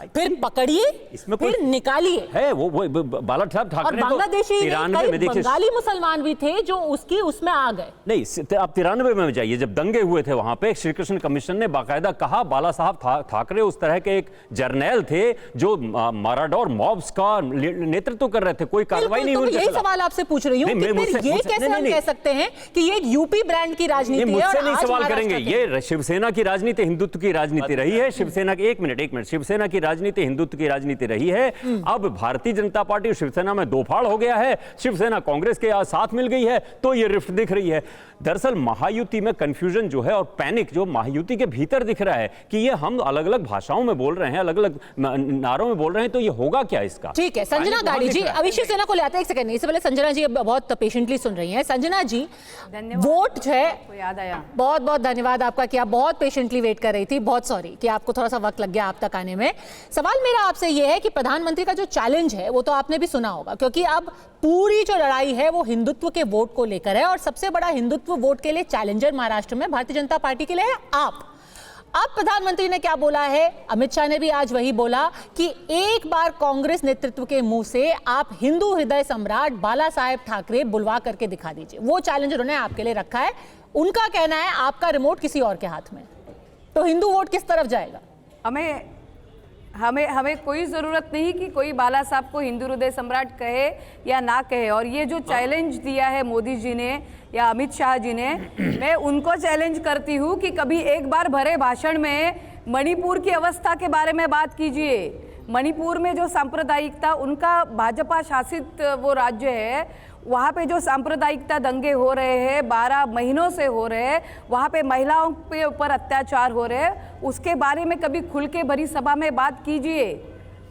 S1: फिर पकड़िए, फिर निकालिए।
S14: है वो बाला साहब ठाकरे,
S1: और बांग्लादेशी बंगाली मुसलमान भी थे जो उसमें आ गए।
S14: नहीं, आप 93 में जाइए, जब दंगे हुए थे वहां पे, श्री कृष्ण कमीशन ने बाकायदा कहा बाला साहब ठाकरे उस तरह के एक जर्नैल थे जो माराडोर मॉब्स का नेतृत्व कर रहे थे, कोई कार्रवाई नहीं हुई।
S1: यही सवाल आपसे पूछ रही हूँ, ये कैसे हम कह सकते हैं कि ये यूपी ब्रांड की राजनीति है?
S14: मुझसे नहीं सवाल करेंगे, ये शिवसेना की राजनीति हिंदुत्व की राजनीति रही है। शिवसेना की, एक मिनट, शिवसेना की राजनीति हिंदुत्व की राजनीति रही है। अब भारतीय जनता पार्टी और शिवसेना में दो फाड़ हो गया है, शिवसेना कांग्रेस के साथ मिल गई है, तो ये रिफ्ट दिख रही है। दरअसल महायुति में कंफ्यूजन जो है और पैनिक जो महायुति के भीतर दिख रहा है कि ये हम अलग अलग भाषाओं में बोल रहे हैं, अलग अलग नारों में बोल रहे हैं, तो ये होगा क्या इसका?
S1: ठीक है, संजना गाड़ी जी, अभी शिवसेना को ले आते हैं, एक सेकंड, इससे पहले संजना जी बहुत पेशेंटली सुन रही हैं। संजना जी, वोट जो है,
S15: याद आया,
S1: बहुत बहुत धन्यवाद आपका कि आप बहुत पेशेंटली वेट कर रही थी। बहुत सॉरी कि आपको थोड़ा सा वक्त लग गया आप तक आने में। सवाल मेरा आपसे यह है कि प्रधानमंत्री का जो चैलेंज है वो तो आपने भी सुना होगा, क्योंकि अब पूरी जो लड़ाई है वो हिंदुत्व के वोट को लेकर है, और सबसे बड़ा हिंदुत्व वोट के लिए चैलेंजर महाराष्ट्र में भारतीय जनता पार्टी के लिए है आप। अब प्रधानमंत्री ने क्या बोला है, अमित शाह ने भी आज वही बोला कि एक बार कांग्रेस नेतृत्व के मुंह से आप हिंदू हृदय सम्राट बाला साहेब ठाकरे बुलवा करके दिखा दीजिए। वो चैलेंज उन्होंने आपके लिए रखा है। उनका कहना है आपका रिमोट किसी और के हाथ में, तो हिंदू वोट किस तरफ जाएगा?
S15: हमें कोई ज़रूरत नहीं कि कोई बाला साहब को हिंदू हृदय सम्राट कहे या ना कहे। और ये जो चैलेंज दिया है मोदी जी ने या अमित शाह जी ने, मैं उनको चैलेंज करती हूँ कि कभी एक बार भरे भाषण में मणिपुर की अवस्था के बारे में बात कीजिए। मणिपुर में जो सांप्रदायिकता, उनका भाजपा शासित वो राज्य है, वहाँ पे जो सांप्रदायिकता दंगे हो रहे हैं 12 महीनों से हो रहे हैं, वहाँ पे महिलाओं के ऊपर अत्याचार हो रहे हैं, उसके बारे में कभी खुल के भरी सभा में बात कीजिए।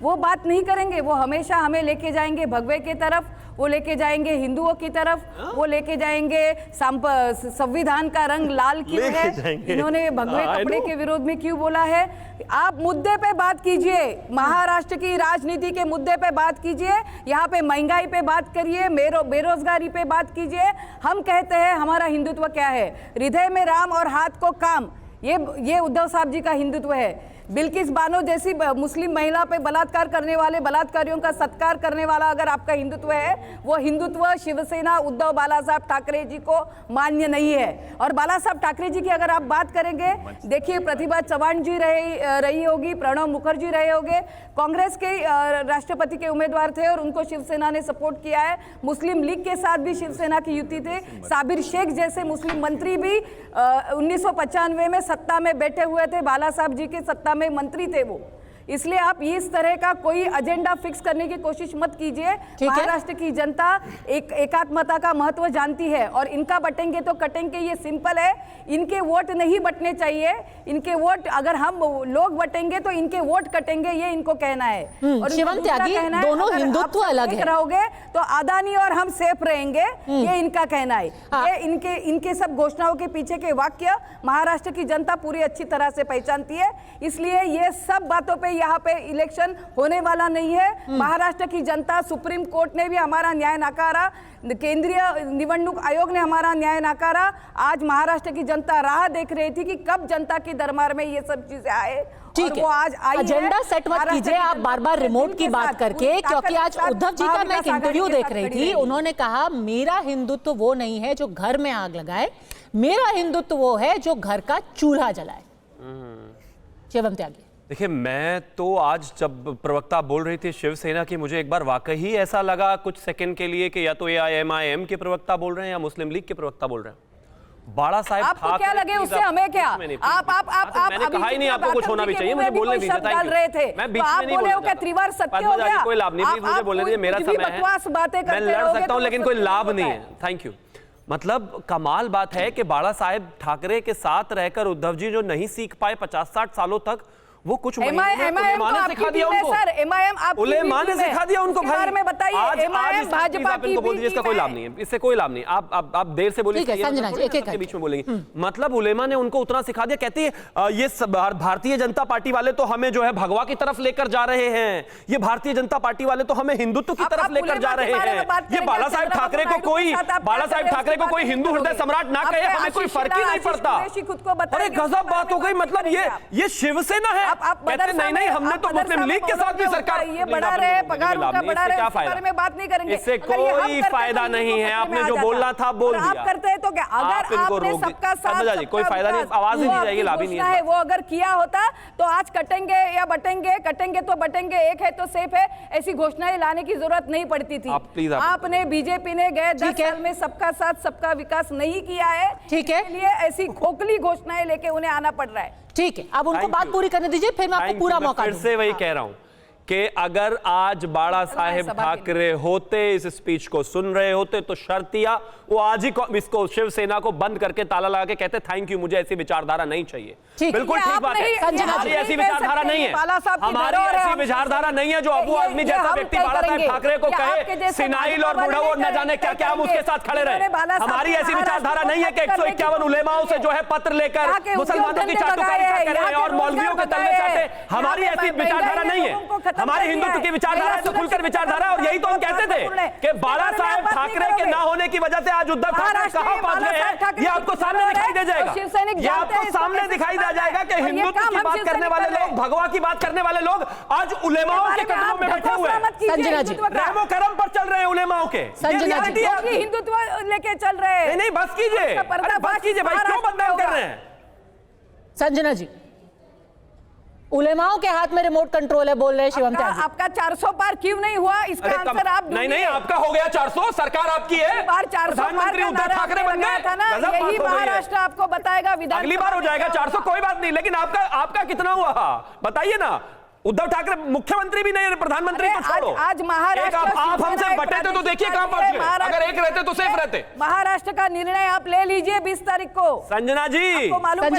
S15: वो बात नहीं करेंगे। वो हमेशा हमें लेके जाएंगे भगवे की तरफ, वो लेके जाएंगे हिंदुओं की तरफ, वो लेके जाएंगे संविधान का रंग लाल क्यों है, इन्होंने भगवे कपड़े के विरोध में क्यों बोला है। आप मुद्दे पे बात कीजिए, महाराष्ट्र की राजनीति के मुद्दे पे बात कीजिए, यहाँ पे महंगाई पे बात करिए, बेरोजगारी पे बात कीजिए। हम कहते हैं हमारा हिंदुत्व क्या है, हृदय में राम और हाथ को काम, ये उद्धव साहब जी का हिंदुत्व है। बिल्किस बानो जैसी मुस्लिम महिला पे बलात्कार करने वाले बलात्कारियों का सत्कार करने वाला अगर आपका हिंदुत्व है, वो हिंदुत्व शिवसेना उद्धव बाला साहब ठाकरे जी को मान्य नहीं है। और बाला साहब ठाकरे जी की अगर आप बात करेंगे, देखिए प्रतिभा चौहान जी रही होगी, प्रणब मुखर्जी रहे होंगे, कांग्रेस के राष्ट्रपति के उम्मीदवार थे और उनको शिवसेना ने सपोर्ट किया है। मुस्लिम लीग के साथ भी शिवसेना की युति थे। साबिर शेख जैसे मुस्लिम मंत्री भी 1995 में सत्ता में बैठे हुए थे, बाला साहब जी के सत्ता में मंत्री थे वो। इसलिए आप इस तरह का कोई एजेंडा फिक्स करने की कोशिश मत कीजिए। महाराष्ट्र की जनता एकात्मता का महत्व जानती है और इनका बटेंगे तो कटेंगे, ये सिंपल है। इनके वोट नहीं बटने चाहिए, इनके वोट अगर हम लोग बटेंगे तो इनके वोट कटेंगे, ये इनको कहना है। और
S1: शिवम त्यागी, दोनों हिंदुत्व अलग है।
S15: रहोगे तो अदानी और हम सेफ रहेंगे, ये इनका कहना है। ये इनके सब घोषणाओं के पीछे के वाक्य महाराष्ट्र की जनता पूरी अच्छी तरह से पहचानती है। इसलिए ये सब बातों पे यहाँ पे इलेक्शन होने वाला नहीं है। महाराष्ट्र की जनता, सुप्रीम कोर्ट ने भी हमारा न्याय नकारा, केंद्रीय निवडणूक आयोग ने हमारा न्याय नकारा। आज महाराष्ट्र की जनता राह देख रही थी कि कब जनता की दरबार में ये सब चीजें आए।
S1: ठीक है,
S15: आज
S1: एजेंडा सेट मत कीजिए आप बार बार रिमोट की बात करके, क्योंकि आज उद्धव जी का मैं एक इंटरव्यू देख रही थी, उन्होंने कहा मेरा हिंदुत्व वो नहीं है जो घर में आग लगाए, मेरा हिंदुत्व वो है जो घर का चूल्हा जलाए। शिवम त्यागी,
S11: देखिए, मैं तो आज जब प्रवक्ता बोल रही थी शिवसेना की, मुझे एक बार वाकई ही ऐसा लगा कुछ सेकंड के लिए कि या तो एआईएमआईएम के प्रवक्ता बोल रहे हैं या मुस्लिम लीग के प्रवक्ता बोल रहे हैं। बाला साहब
S15: आपको क्या लगे उससे हमें क्या?
S11: मैंने कहा ही नहीं आपको कुछ होना भी चाहिए, मुझे बोलने दीजिए।
S15: डाल रहे थे
S11: मैं बीच में नहीं बोल रहा।
S15: त्रिवार सत्य हो गया,
S11: कोई लाभ नहीं, प्लीज मुझे बोलने दीजिए, मेरा समय है, मैं लड़ सकता हूं लेकिन कोई लाभ नहीं है। Thank you. मतलब कमाल बात है कि बाला साहेब ठाकरे के साथ रहकर उद्धव जी जो नहीं सीख पाए 50-60 सालों तक, वो कुछ उलेमा ने सिखा दिया उनको। उलेमा ने सिखा दिया उनको। भाई आज भाजपा की बोल दीजिए, इसका कोई लाभ नहीं है, इससे कोई लाभ नहीं। आप देर से बोलिए, के बीच में बोलेंगे। मतलब उलेमा ने उनको उतना सिखा दिया। कहती है ये भारतीय जनता पार्टी वाले तो हमें जो है भगवा की तरफ लेकर जा रहे हैं, ये भारतीय जनता पार्टी वाले तो हमें हिंदुत्व की तरफ लेकर जा रहे हैं। ये बाला साहेब ठाकरे को कोई हिंदू हृदय सम्राट ना कहे, हमें कोई फर्क ही नहीं पड़ता। अरे गजब बात हो गई। मतलब ये शिवसेना है। कहते नहीं, हमने तो मुस्लिम लीग के साथ भी सरकार,
S15: ये बढ़ा रहे, पगार उनका बढ़ा रहे, इसके बारे में बात नहीं करेंगे।
S11: इससे कोई फायदा नहीं है। आपने जो बोलना था बोल दिया।
S15: आप करते हैं तो क्या? अगर आपने सबका साथ,
S11: कोई फायदा नहीं, आवाज ही नहीं जाएगी, लाभ ही नहीं है।
S15: वो अगर किया होता तो आज कटेंगे या बटेंगे, कटेंगे तो बटेंगे, एक है तो सेफ है, ऐसी घोषणाएं लाने की जरूरत नहीं पड़ती थी। आपने, बीजेपी ने गए 10 साल में सबका साथ सबका विकास नहीं किया है।
S1: ठीक है,
S15: इसलिए ऐसी खोखली घोषणाएं लेके उन्हें आना पड़ रहा है।
S1: ठीक है, अब उनको बात पूरी करने दीजिए, फिर मैं आपको पूरा मौका
S11: फिर से वही कह रहा हूं कि अगर आज बाला साहेब ठाकरे होते, इस स्पीच को सुन रहे होते, तो शर्तिया वो आज ही इसको शिवसेना को बंद करके ताला लगा के कहते थैंक यू, मुझे ऐसी विचारधारा नहीं चाहिए। बिल्कुल ठीक बात है, हमारी ऐसी विचारधारा नहीं है, हमारी ऐसी विचारधारा नहीं है जो अबू आदमी जैसा व्यक्ति बाला साहेब ठाकरे को कहे सिनाइल और बूढ़ा वो न जाने क्या क्या, हम उसके साथ खड़े रहे। हमारी ऐसी विचारधारा नहीं है कि 151 उलेमाओं से जो है पत्र लेकर मुसलमानों की चाटुकारिता करें और मौलवियों के तलवे चाटे। हमारी ऐसी विचारधारा नहीं है। हमारी हिंदुत्व की विचारधारा है, खुलकर विचारधारा। और यही तो हम कहते थे कि बाला साहेब ठाकरे के ना होने की वजह से आज उद्धव ठाकरे कहां पहुंच गए हैं, ये आपको सामने दिखाई दे जाएगा। ये आपको सामने दिखाई दे जाएगा कि हिंदुत्व की बात करने वाले लोग, भगवा की बात करने वाले लोग आज उलेमाओं के कदमों में बैठे हुए हैं।
S15: संजना जी,
S11: रहमो करम पर चल रहे हैं उलेमाओं के।
S15: संजना जी, हिंदुत्व लेके चल रहे हैं।
S11: नहीं, बस कीजिए, बस कीजिए भाई, क्यों बदनाम कर रहे हैं?
S1: संजना जी, उलेमाओं के हाथ में रिमोट कंट्रोल है, बोल रहे हैं शिवम त्यागी।
S15: आपका 400 पार क्यों नहीं हुआ, इसका आंसर आप
S11: नहीं, आपका हो गया 400, सरकार आपकी है, प्रधानमंत्री उद्धव ठाकरे बन गए
S15: था ना, यही महाराष्ट्र आपको बताएगा। विधान
S11: अगली बार हो जाएगा 400, कोई बात नहीं, लेकिन आपका कितना हुआ बताइए ना। उद्धव ठाकरे मुख्यमंत्री भी नहीं है, प्रधानमंत्री तो छोड़ो।
S15: आज महाराष्ट्र
S11: आप हमसे बटे थे तो देखिए कहां पहुंच गए। अगर एक रहते तो सेफ रहते।
S15: महाराष्ट्र का निर्णय आप ले लीजिए 20 तारीख को।
S11: संजना जी, उद्धव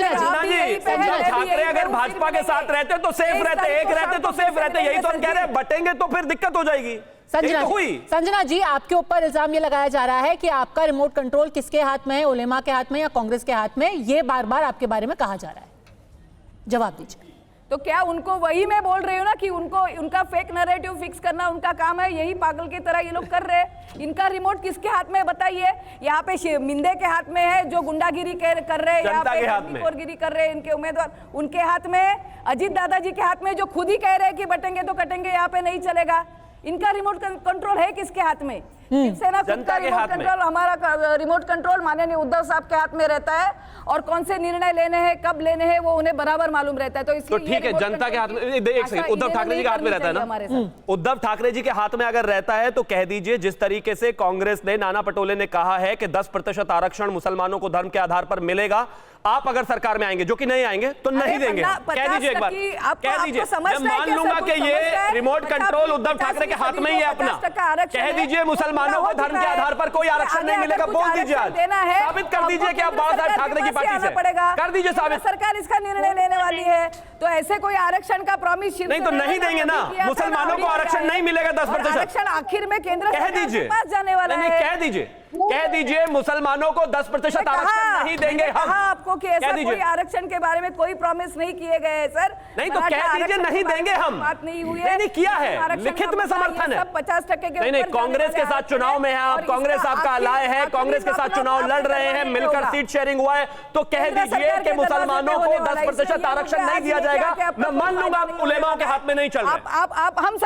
S11: ठाकरे अगर भाजपा के साथ रहते तो सेफ रहते, एक रहते तो सेफ रहते। यही तो हम कह रहे हैं, बटेंगे तो फिर दिक्कत हो जाएगी।
S1: संजना जी, आपके ऊपर इल्जाम ये लगाया जा रहा है कि आपका रिमोट कंट्रोल किसके हाथ में है, उलेमा के हाथ में या कांग्रेस के हाथ में? ये बार बार आपके बारे में कहा जा रहा है, जवाब दीजिए।
S15: तो क्या उनको, वही मैं बोल रही हूँ ना कि उनको उनका फेक नैरेटिव फिक्स करना उनका काम है, यही पागल की तरह ये लोग कर रहे हैं। इनका रिमोट किसके हाथ में बताइए? यहाँ पे मिंदे के हाथ में है जो गुंडागिरी कर रहे हैं, यहाँ पे खोरगिरी कर रहे हैं इनके उम्मीदवार, उनके हाथ में। अजीत दादाजी के हाथ में जो खुद ही कह रहे हैं कि बटेंगे तो कटेंगे, यहाँ पे नहीं चलेगा। इनका रिमोट कंट्रोल है किसके हाथ में? शिवसेना का रिमोट कंट्रोल, हमारा रिमोट कंट्रोल माननीय उद्धव साहब के हाथ में रहता है, और कौन से निर्णय लेने हैं, कब लेने हैं, वो उन्हें बराबर मालूम रहता है। तो इसलिए
S11: तो ठीक है, जनता के हाथ में, एक सेकंड, उद्धव ठाकरे जी के हाथ में रहता है ना? उद्धव ठाकरे जी के हाथ में अगर रहता है तो कह दीजिए, जिस तरीके से कांग्रेस ने, नाना पटोले ने कहा है कि 10% आरक्षण मुसलमानों को धर्म के आधार पर मिलेगा, आप अगर सरकार में आएंगे, जो कि नहीं आएंगे, तो नहीं देंगे। कह दीजिए एक बार, कह दीजिए। मैं मान लूंगा कि ये रिमोट कंट्रोल उद्धव ठाकरे के हाथ में ही है अपना। कह दीजिए मुसलमानों को धर्म के आधार पर कोई आरक्षण नहीं मिलेगा, बोल दीजिए। आज साबित कर दीजिए कि आप बाबा साहब ठाकरे की पार्टी से, कर दीजिए साबित।
S15: सरकार इसका निर्णय लेने वाली है, तो ऐसे कोई आरक्षण का प्रॉमिस
S11: नहीं तो नहीं देंगे ना। मुसलमानों को आरक्षण नहीं मिलेगा 10%।
S15: आरक्षण आखिर में केंद्र
S11: कह दीजिए,
S15: पास जाने वाला है।
S11: कह दीजिए, कह दीजिए मुसलमानों को 10% आरक्षण नहीं देंगे हम।
S15: आपको कि ऐसा कोई आरक्षण के बारे में कोई प्रॉमिस नहीं किए गए हैं सर।
S11: नहीं तो कह दीजिए नहीं देंगे हम।
S15: बात नहीं हुई है,
S11: नहीं किया है, लिखित में समर्थन है।
S15: 50% के
S11: नहीं, कांग्रेस के साथ चुनाव में है आप, कांग्रेस आपका अलाय है, कांग्रेस के साथ चुनाव लड़ रहे हैं, मिलकर सीट शेयरिंग हुआ है, तो कह दीजिए कि मुसलमानों को 10% आरक्षण नहीं दिया जाएगा। मैं मान लूंगा उलेमाओं के हाथ में नहीं चल रहा।
S15: आप हम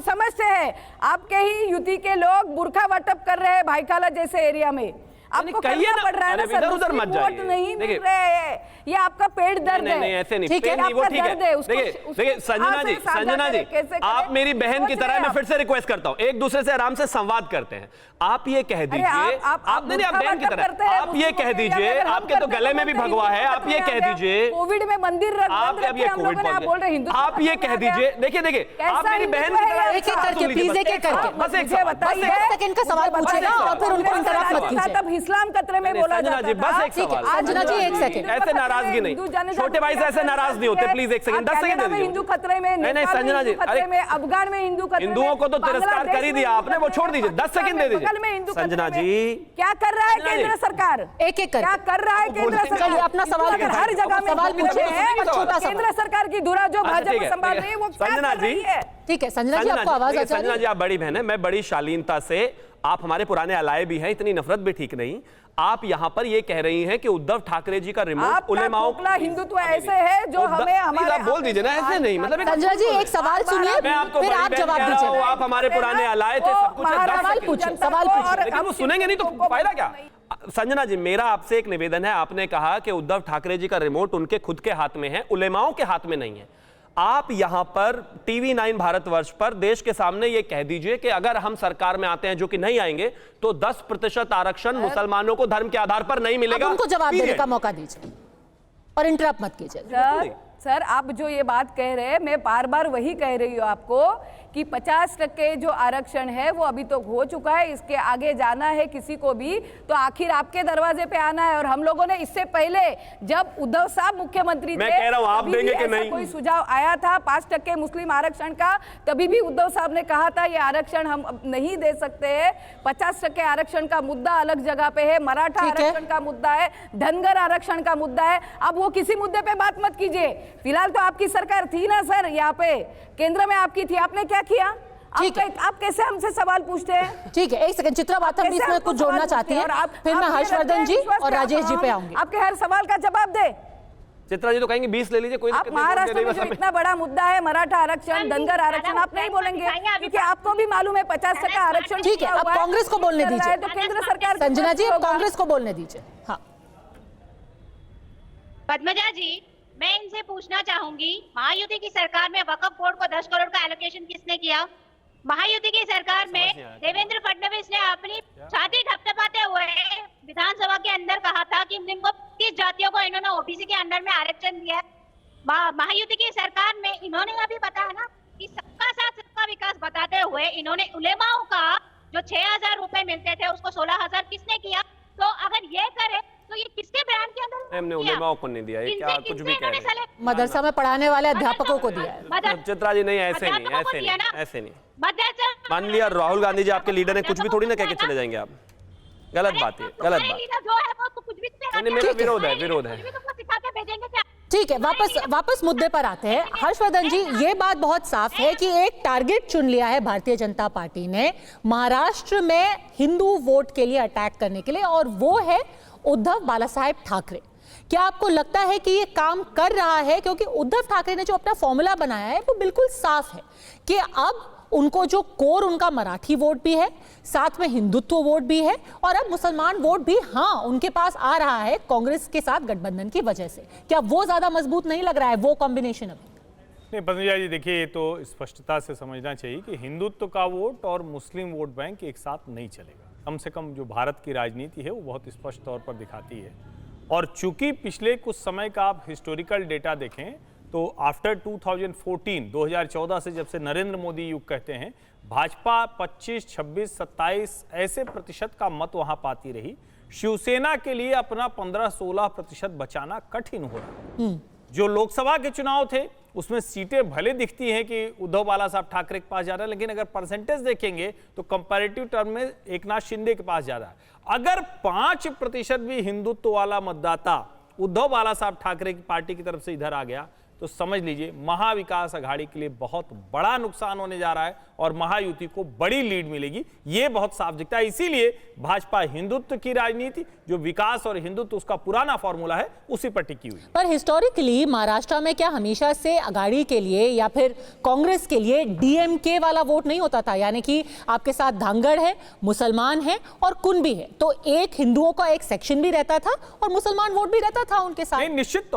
S15: समझते हैं आपके ही युति के लोग बुरखा वाटप कर रहे हैं भाईखाला जैसे एरिया में। आपको करना पड़ रहा है ना सर,
S11: उधर मत जाइए।
S15: वोट नहीं मिल रहे हैं, ये आपका पेट दर्द है।
S11: नहीं ऐसे नहीं,
S15: ठीक है,
S11: वो ठीक है। देखिए संजना जी, आप मेरी बहन की तरह, मैं फिर से रिक्वेस्ट करता हूँ, एक दूसरे से आराम से संवाद करते हैं। आप ये कह दीजिए, आप नहीं, आप बहन की तरह, आप ये कह दीजिए, आपके तो गले में भी भगवा है, आप ये कह दीजिए
S15: कोविड में मंदिर
S11: आप ये कोविड, आप ये कह दीजिए। देखिए आप मेरी बहन की तरह,
S1: एक एक करके प्लीज, एक एक करके
S11: बस एक
S1: सेकंड का सवाल पूछेगा और फिर उनको इंटरप्ट मत कीजिए।
S15: तब इस्लाम खतरे में बोला जाता
S11: जी, बस एक सवाल।
S1: संजना जी एक सेकंड,
S11: ऐसे नाराजगी नहीं, छोटे भाई से ऐसे नाराज नहीं होते, प्लीज एक सेकंड, 10 सेकंड दे दीजिए।
S15: हिंदू खतरे में,
S11: नहीं संजना जी,
S15: अफगान में हिंदू खतरे में,
S11: हिंदुओं को तो तिरस्कार कर ही दिया आपने, वो छोड़ दीजिए, 10 सेकंड दे दीजिए। संजना जी
S15: क्या कर रहा है केंद्र सरकार?
S1: एक एक कर
S15: क्या कर रहा है केंद्र सरकार?
S1: अपना सवाल,
S15: अगर हर जगह में
S1: सवाल पूछे हैं, छोटा
S15: केंद्र सरकार की धुरा जो भाजपा संभाल रही है वो
S11: संजना जी,
S1: ठीक है संजना जी, आपको आवाज आ
S11: संजना जी, आप बड़ी बहन है, मैं बड़ी शालीनता से, आप हमारे पुराने अलाय भी हैं, इतनी नफरत भी ठीक नहीं। आप यहां पर ये कह रही हैं कि उद्धव ठाकरे जी का रिमोट उलेमाओं,
S15: हिंदुत्व ऐसे है जो हमें हमारे,
S11: आप बोल दीजिए ना, ऐसे नहीं, मतलब
S1: संजना जी एक सवाल सुनिए,
S11: मैं आपको
S1: फिर आप जवाब दीजिए।
S11: आप हमारे पुराने अलाय थे, सब कुछ
S1: सवाल पूछिए,
S11: लेकिन वो सुनेंगे नहीं तो फायदा क्या? संजना जी, मेरा आपसे एक निवेदन है, आपने कहा कि उद्धव ठाकरे जी का रिमोट उनके खुद के हाथ में है, उलेमाओं के हाथ में नहीं है। आप यहां पर टीवी 9 भारतवर्ष पर देश के सामने ये कह दीजिए कि अगर हम सरकार में आते हैं, जो कि नहीं आएंगे, तो 10% आरक्षण मुसलमानों को धर्म के आधार पर नहीं मिलेगा।
S1: उनको जवाब देने का मौका दीजिए और इंटरप्ट मत कीजिए।
S15: सर आप जो ये बात कह रहे हैं, मैं बार बार वही कह रही हूँ आपको कि 50% जो आरक्षण है वो अभी तो हो चुका है, इसके आगे जाना है किसी को भी तो आखिर आपके दरवाजे पे आना है। और हम लोगों ने इससे पहले जब उद्धव साहब मुख्यमंत्री
S11: मैं कह रहा हूं, आप देंगे कि नहीं?
S15: कोई सुझाव आया था 5% मुस्लिम आरक्षण का, तभी भी उद्धव साहब ने कहा था ये आरक्षण हम नहीं दे सकते हैं। 50% आरक्षण का मुद्दा अलग जगह पे है, मराठा आरक्षण का मुद्दा है, धनगर आरक्षण का मुद्दा है। अब वो किसी मुद्दे पे बात मत कीजिए। फिलहाल तो आपकी सरकार थी ना सर, यहाँ पे केंद्र में आपकी थी, आपने क्या किया? आप कैसे हमसे सवाल पूछते हैं?
S1: ठीक है, एक सेकंड, चित्रा बाथम भी इसमें कुछ जोड़ना चाहती है, फिर मैं हर्षवर्धन जी और राजेश जी पे आऊंगी।
S15: आपके हर सवाल का जवाब दे।
S11: चित्रा जी तो कहेंगे 20 ले लीजिए, कोई
S15: आप महाराष्ट्र में जो इतना बड़ा मुद्दा है मराठा आरक्षण, धनगर आरक्षण, आप नहीं बोलेंगे क्योंकि आपको भी मालूम है 50% आरक्षण।
S1: ठीक है, अब कांग्रेस को बोलने दीजिए,
S15: तो केंद्र सरकार।
S1: संजना जी अब कांग्रेस को बोलने दीजिए। हाँ
S13: पद्मजा जी, मैं इनसे पूछना चाहूंगी, महायुति की सरकार में वक्फ बोर्ड को 10 करोड़ का एलोकेशन किसने किया? महायुति की सरकार में देवेंद्र फडणवीस ने अपनी छाती थपथपाते हुए विधानसभा के अंदर कहा था कि जिनको 30 जातियों को इन्होंने ओबीसी के अंडर में आरक्षण दिया है, महायुति की सरकार में इन्होंने अभी बताया ना कि सबका साथ सबका विकास बताते हुए इन्होंने उलेमाओं का जो 6,000 रुपए मिलते थे उसको 16,000 किसने किया? तो अगर ये करे तो ये किसके ब्रांड के अंदर
S11: हमने उलेमाओं को नहीं दिया, ये क्या कुछ भी कह रहे हैं।
S1: मदरसा में पढ़ाने वाले अध्यापकों को दिया है।
S11: चित्रा जी नहीं, ऐसे नहीं, ऐसे नहीं, ऐसे नहीं। मान लिया राहुल गांधी जी आपके लीडर है, कुछ भी थोड़ी ना कह के चले जाएंगे आप। गलत बात है, गलत बात।
S13: जो है वो कुछ भी
S11: मेरा विरोध है, विरोध है।
S13: सिखा के भेजेंगे क्या?
S1: ठीक है, वापस मुद्दे पर आते हैं। हर्षवर्धन जी, ये बात बहुत साफ है कि एक टारगेट चुन लिया है भारतीय जनता पार्टी ने महाराष्ट्र में हिंदू वोट के लिए अटैक करने के लिए, और वो है उद्धव बालासाहेब ठाकरे। क्या आपको लगता है कि ये काम कर रहा है? क्योंकि उद्धव ठाकरे ने जो अपना फॉर्मूला बनाया है वो बिल्कुल साफ है कि अब उनको जो कोर उनका मराठी वोट भी है, साथ में हिंदुत्व वोट भी है, और अब मुसलमान वोट भी हाँ उनके पास आ रहा है कांग्रेस के साथ गठबंधन की वजह से। क्या वो ज्यादा मजबूत नहीं लग रहा है वो कॉम्बिनेशन अभी?
S12: नहीं पद्मजा जी, देखिए ये तो स्पष्टता से समझना चाहिए कि हिंदुत्व का वोट और मुस्लिम वोट बैंक एक साथ नहीं चलेगा। कम से कम जो भारत की राजनीति है वो बहुत स्पष्ट तौर पर दिखाती है। और चूंकि पिछले कुछ समय का आप हिस्टोरिकल डेटा देखें तो आफ्टर 2014 से जब से नरेंद्र मोदी युग कहते हैं, भाजपा 25, 26, 27 ऐसे प्रतिशत का मत वहां पाती रही। शिवसेना के लिए अपना 15-16 प्रतिशत बचाना कठिन हो रहा। जो लोकसभा के चुनाव थे उसमें सीटें भले दिखती हैं कि उद्धव बाला साहब ठाकरे के पास जा रहा है, लेकिन अगर परसेंटेज देखेंगे तो कंपैरेटिव टर्म में एकनाथ शिंदे के पास जा रहा है। अगर 5% भी हिंदुत्व वाला मतदाता उद्धव बाला साहब ठाकरे की पार्टी की तरफ से इधर आ गया तो समझ लीजिए महाविकास अघाड़ी के लिए बहुत बड़ा नुकसान होने जा रहा है और महायुति को बड़ी लीड मिलेगी। ये बहुत साफ दिखता है। इसीलिए भाजपा हिंदुत्व की राजनीति, जो विकास और हिंदुत्व उसका पुराना फॉर्मूला है, उसी पर टिकी हुई।
S1: पर हिस्टोरिकली महाराष्ट्र में क्या हमेशा से अघाड़ी के लिए या फिर कांग्रेस के लिए डीएमके वाला वोट नहीं होता था? यानी कि आपके साथ धांगड़ है, मुसलमान है और कुनबी है, तो एक हिंदुओं का एक सेक्शन भी रहता था और मुसलमान वोट भी रहता था उनके साथ।
S12: निश्चित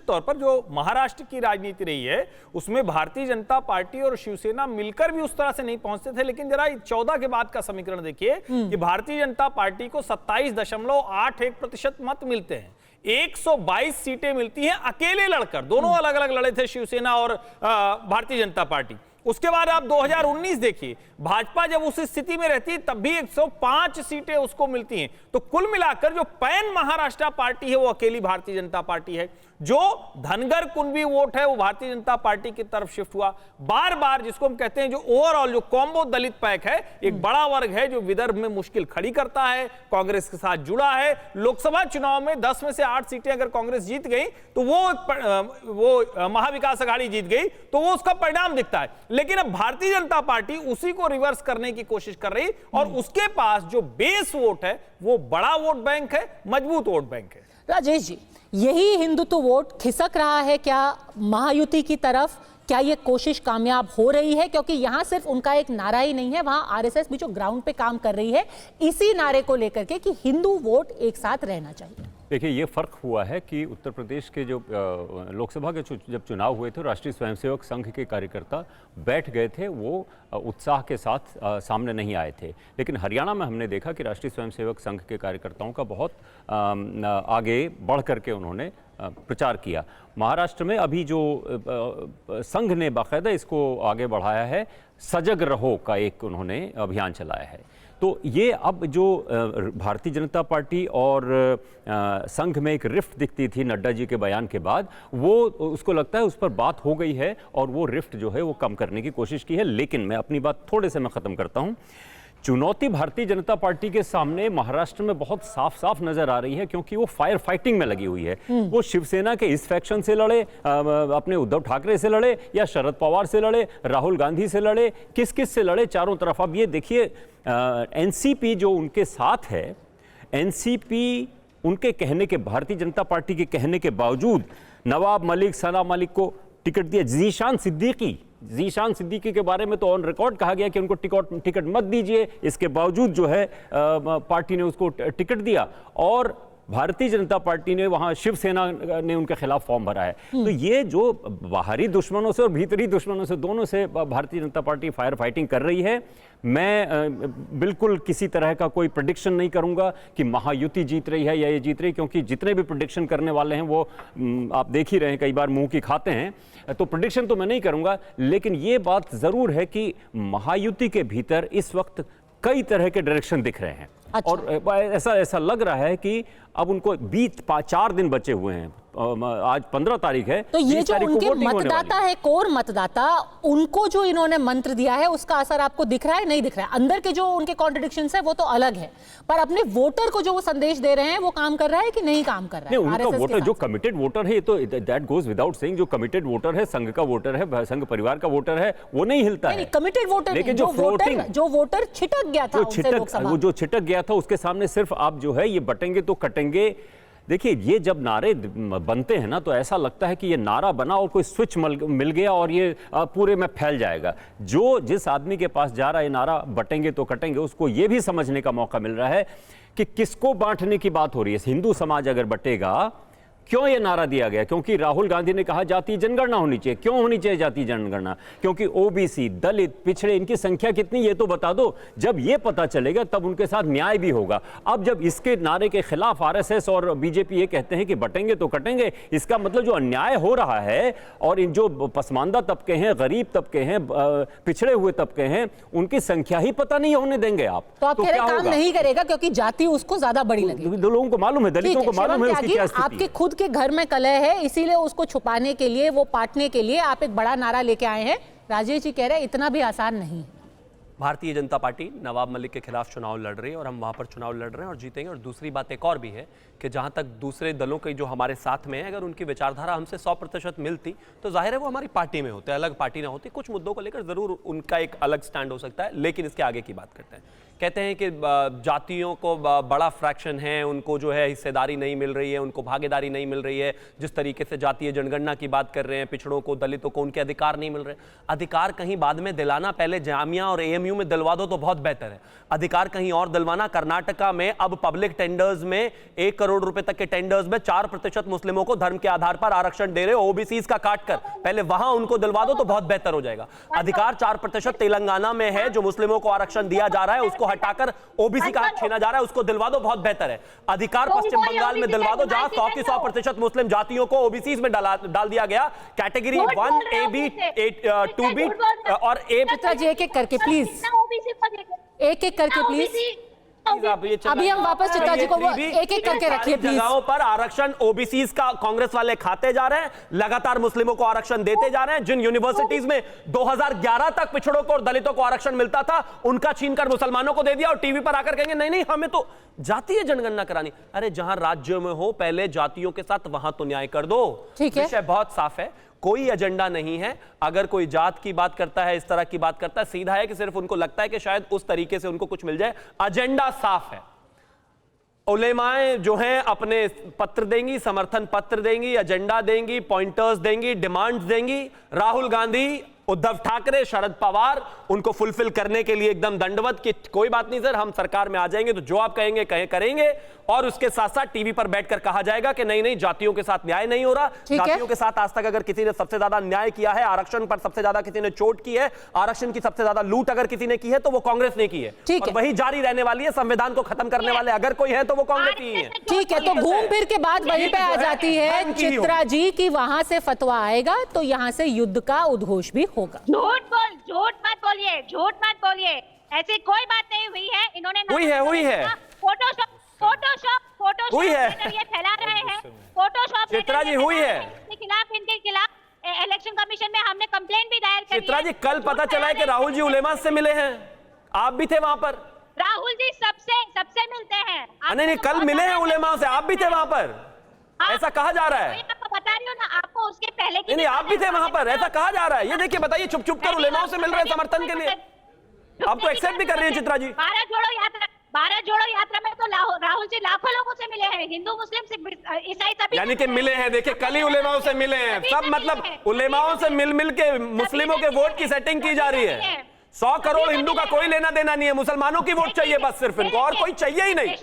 S12: तौर पर जो महाराष्ट्र की राजनीति रही है उसमें भारतीय जनता पार्टी और शिवसेना मिलकर भी उस तरह से नहीं पहुंचते थे। लेकिन जरा 14 के बाद का समीकरण देखिए कि भारतीय जनता पार्टी को 27.81% मत मिलते हैं, 122 सीटें मिलती हैं अकेले लड़कर। दोनों अलग अलग लड़े थे, शिवसेना और भारतीय जनता पार्टी। उसके बाद आप 2019 देखिए, भाजपा जब उस स्थिति में रहती है तब भी 105 सीटें उसको मिलती हैं। तो कुल मिलाकर जो पैन महाराष्ट्र पार्टी है वो अकेली भारतीय जनता पार्टी है। जो धनगर कुनबी वोट है वो भारतीय जनता पार्टी की तरफ शिफ्ट हुआ। बार बार जिसको हम कहते हैं जो ओवरऑल जो कॉम्बो दलित पैक है, एक बड़ा वर्ग है जो विदर्भ में मुश्किल खड़ी करता है, कांग्रेस के साथ जुड़ा है। लोकसभा चुनाव में 10 में से 8 सीटें अगर कांग्रेस जीत गई तो वो महाविकास अघाड़ी जीत गई तो वो उसका परिणाम दिखता है। लेकिन अब भारतीय जनता पार्टी उसी को रिवर्स करने की कोशिश कर रही और उसके पास जो बेस वोट है वो बड़ा वोट बैंक है, मजबूत वोट बैंक है।
S1: राजेश जी, यही हिंदुत्व वोट खिसक रहा है क्या महायुति की तरफ? क्या ये कोशिश कामयाब हो रही है? क्योंकि यहां सिर्फ उनका एक नारा ही नहीं है, वहां आरएसएस भी जो ग्राउंड पे काम कर रही है इसी नारे को लेकर के कि हिंदू वोट एक साथ रहना चाहिए।
S14: देखिए, ये फ़र्क हुआ है कि उत्तर प्रदेश के जो लोकसभा के जब चुनाव हुए थे, राष्ट्रीय स्वयंसेवक संघ के कार्यकर्ता बैठ गए थे, वो उत्साह के साथ सामने नहीं आए थे। लेकिन हरियाणा में हमने देखा कि राष्ट्रीय स्वयंसेवक संघ के कार्यकर्ताओं का बहुत आगे बढ़ करके उन्होंने प्रचार किया। महाराष्ट्र में अभी जो संघ ने बाकायदा इसको आगे बढ़ाया है, सजग रहो का एक उन्होंने अभियान चलाया है। तो ये अब जो भारतीय जनता पार्टी और संघ में एक रिफ्ट दिखती थी नड्डा जी के बयान के बाद, वो उसको लगता है उस पर बात हो गई है और वो रिफ्ट जो है वो कम करने की कोशिश की है। लेकिन मैं अपनी बात थोड़े से मैं ख़त्म करता हूँ। चुनौती भारतीय जनता पार्टी के सामने महाराष्ट्र में बहुत साफ साफ नजर आ रही है, क्योंकि वो फायर फाइटिंग में लगी हुई है। वो शिवसेना के इस फैक्शन से लड़े, अपने उद्धव ठाकरे से लड़े, या शरद पवार से लड़े, राहुल गांधी से लड़े, किस किस से लड़े, चारों तरफ। अब ये देखिए, एनसीपी जो उनके साथ है, एनसीपी उनके कहने के, भारतीय जनता पार्टी के कहने के बावजूद नवाब मलिक, सना मलिक को टिकट दिया। जीशान सिद्दीकी के बारे में तो ऑन रिकॉर्ड कहा गया कि उनको टिकट मत दीजिए, इसके बावजूद जो है पार्टी ने उसको टिकट दिया। और भारतीय जनता पार्टी ने वहां शिवसेना ने उनके खिलाफ फॉर्म भरा है। तो ये जो बाहरी दुश्मनों से और भीतरी दुश्मनों से, दोनों से Bharatiya Janata party fire fighting कर रही है। मैं बिल्कुल किसी तरह का कोई प्रेडिक्शन नहीं करूंगा कि महायुति जीत रही है या ये जीत रही, क्योंकि जितने भी प्रेडिक्शन करने वाले हैं वो आप देख ही रहे हैं, कई बार मुंह की खाते हैं। तो प्रेडिक्शन तो मैं नहीं करूंगा, लेकिन ये बात जरूर है कि महायुति के भीतर इस वक्त कई तरह के डायरेक्शन दिख रहे हैं। अच्छा। और ऐसा लग रहा है कि अब उनको 4 दिन बचे हुए हैं, आज 15 तारीख है।
S1: तो ये जो उनके मतदाता है, कोर मतदाता, उनको जो इन्होंने मंत्र दिया है उसका असर आपको दिख रहा है, नहीं दिख रहा है? अंदर के जो उनके कॉन्ट्रडिक्शंस है वो तो अलग है, पर अपने वोटर को जो वो संदेश दे रहे हैं वो काम कर रहा है कि नहीं काम कर रहा है?
S14: नहीं, उनका वोटर जो कमिटेड वोटर है, तो दैट गोज विदाउट सेइंग, जो कमिटेड वोटर है, संघ का वोटर है, संघ परिवार का वोटर है, वो नहीं हिलता है।
S1: कमिटेड वोटर,
S14: लेकिन
S1: जो वोटर छिटक गया था,
S14: वो जो छिटक गया था, उसके सामने सिर्फ आप जो है ये बटेंगे तो कटेंगे। देखिए, ये जब नारे बनते हैं ना, तो ऐसा लगता है कि ये नारा बना और कोई स्विच मिल गया और ये पूरे में फैल जाएगा। जिस आदमी के पास जा रहा है नारा बटेंगे तो कटेंगे, उसको ये भी समझने का मौका मिल रहा है कि किसको बांटने की बात हो रही है। हिंदू समाज अगर बटेगा, क्यों ये नारा दिया गया? क्योंकि राहुल गांधी ने कहा जातीय जनगणना होनी चाहिए। क्यों होनी चाहिए जातीय जनगणना? क्योंकि ओबीसी, दलित, पिछड़े, इनकी संख्या कितनी ये तो बता दो। जब ये पता चलेगा तब उनके साथ न्याय भी होगा। अब जब इसके नारे के खिलाफ आरएसएस और बीजेपी ये कहते हैं कि बटेंगे तो कटेंगे, इसका मतलब जो अन्याय हो रहा है और इन जो पसमानदा तबके हैं, गरीब तबके हैं, पिछड़े हुए तबके हैं, उनकी संख्या ही पता नहीं होने देंगे आप।
S1: तो आप कह रहे काम नहीं करेगा क्योंकि जाति उसको ज्यादा बड़ी लगी।
S14: लोगों को मालूम है, दलितों को मालूम है उसकी क्या स्थिति है।
S1: आपके खुद के घर में कलह है, इसीलिए उसको छुपाने के लिए, वो पाटने के लिए आप एक बड़ा नारा लेके आए हैं। राजेश जी कह रहे हैं इतना भी आसान नहीं है।
S11: भारतीय जनता पार्टी नवाब मलिक के खिलाफ चुनाव लड़ रही है और हम वहां पर चुनाव लड़ रहे हैं और जीतेंगे। और दूसरी बात एक और भी है कि जहां तक दूसरे दलों के जो हमारे साथ में है, अगर उनकी विचारधारा हमसे 100% मिलती तो जाहिर है वो हमारी पार्टी में होते, अलग पार्टी ना होती। कुछ मुद्दों को लेकर जरूर उनका एक अलग स्टैंड हो सकता है, लेकिन इसके आगे की बात करते हैं। कहते हैं कि जातियों को बड़ा फ्रैक्शन है, उनको जो है हिस्सेदारी नहीं मिल रही है, उनको भागीदारी नहीं मिल रही है। जिस तरीके से जातीय जनगणना की बात कर रहे हैं, पिछड़ों को, दलितों को उनके अधिकार नहीं मिल रहे। अधिकार कहीं बाद में दिलाना, पहले जामिया और एएमयू में दिलवा दो तो बहुत बेहतर है। अधिकार कहीं और दिलवाना। कर्नाटका में अब पब्लिक टेंडर्स में 1 करोड़ रुपए तक के टेंडर्स में 4% मुस्लिमों को धर्म के आधार पर आरक्षण दे रहे हो, ओबीसी का काट कर। पहले वहां उनको दिलवा दो तो बहुत बेहतर हो जाएगा। अधिकार 4% तेलंगाना में है, जो मुस्लिमों को आरक्षण दिया जा रहा है उसको हटाकर ओबीसी का हक छीना जा रहा है, उसको दिलवा दो, बहुत बेहतर है। अधिकार पश्चिम बंगाल में दिलवा दो, जहां 100 की 100% मुस्लिम जातियों को ओबीसी में डाल दिया गया। कैटेगरी 1 AB 2B और A।
S1: चित्रा जी एक एक करके प्लीज, एक एक करके प्लीज। अभी हम वापस चित्रा जी को एक एक करके रखिए प्लीज।
S11: जगहों पर आरक्षण ओबीसी का कांग्रेस वाले खाते जा रहे हैं, लगातार मुस्लिमों को आरक्षण देते जा रहे हैं। जिन यूनिवर्सिटीज में 2011 तक पिछड़ों को और दलितों को आरक्षण मिलता था, उनका छीनकर मुसलमानों को दे दिया और टीवी पर आकर कहेंगे नहीं नहीं हमें तो जातीय जनगणना करानी। अरे जहां राज्यों में हो पहले जातियों के साथ, वहां तो न्याय कर दो। विषय बहुत साफ है, कोई एजेंडा नहीं है। अगर कोई जात की बात करता है, इस तरह की बात करता है, सीधा है कि सिर्फ उनको लगता है कि शायद उस तरीके से उनको कुछ मिल जाए। एजेंडा साफ है। उलेमाएं जो हैं अपने पत्र देंगी, समर्थन पत्र देंगी, एजेंडा देंगी, पॉइंटर्स देंगी, डिमांड्स देंगी। राहुल गांधी, उद्धव ठाकरे, शरद पवार उनको फुलफिल करने के लिए एकदम दंडवत कि कोई बात नहीं सर, हम सरकार में आ जाएंगे तो जो आप कहेंगे करेंगे। और उसके साथ साथ टीवी पर बैठकर कहा जाएगा कि नहीं नहीं जातियों के साथ न्याय नहीं हो रहा। जातियों के साथ आज तक अगर किसी ने सबसे ज्यादा न्याय किया है, आरक्षण पर सबसे ज्यादा किसी ने चोट की है, आरक्षण की सबसे ज्यादा लूट अगर किसी ने की है तो वो कांग्रेस ने की है, और वही जारी रहने वाली है। संविधान को खत्म करने वाले अगर कोई है तो वो कांग्रेस ही है।
S1: ठीक है, तो घूम फिर के बाद वहीं पे आ जाती है चित्रा जी की वहां से फतवा आएगा तो यहाँ से युद्ध का उद्घोष भी होगा।
S13: झूठ मत बोलिए, ऐसी कोई बात नहीं हुई है। इन्होंने
S11: हुई है
S13: फोटोशॉप
S11: हुई है,
S13: ये फैला रहे हैं। फोटोशॉप
S11: चित्रा जी हुई है।
S13: इनके खिलाफ इलेक्शन कमीशन में हमने कंप्लेंट भी दायर कर दी।
S11: चित्रा जी कल पता चला है कि राहुल जी उलेमा से मिले हैं, आप भी थे वहां पर।
S13: राहुल जी सबसे मिलते हैं।
S11: नहीं कल मिले हैं उलेमा से, आप भी थे वहां पर, ऐसा कहा जा रहा है।
S13: आपको बता रही हूँ ना, आपको उसके पहले
S11: नहीं आप भी थे वहां पर, ऐसा कहा जा रहा है। ये देखिए बताइए, छुप छुप कर उलेमाओं से मिल रहे हैं समर्थन के लिए। आप तो एक्सेप्ट भी कर रही हैं चित्रा जी।
S13: भारत जोड़ो यात्रा में तो राहुल जी लाखों लोगों से मिले हैं, हिंदू मुस्लिम ईसाई सभी,
S11: यानी कि मिले हैं। देखिए कल ही उलेमाओं से मिले हैं सब, मतलब उलेमाओं से मिल के मुस्लिमों के वोट की सेटिंग की जा रही है। 100 करोड़ हिंदू का कोई लेना देना नहीं है, मुसलमानों की वोट चाहिए बस, सिर्फ इनको और कोई चाहिए ही नहीं।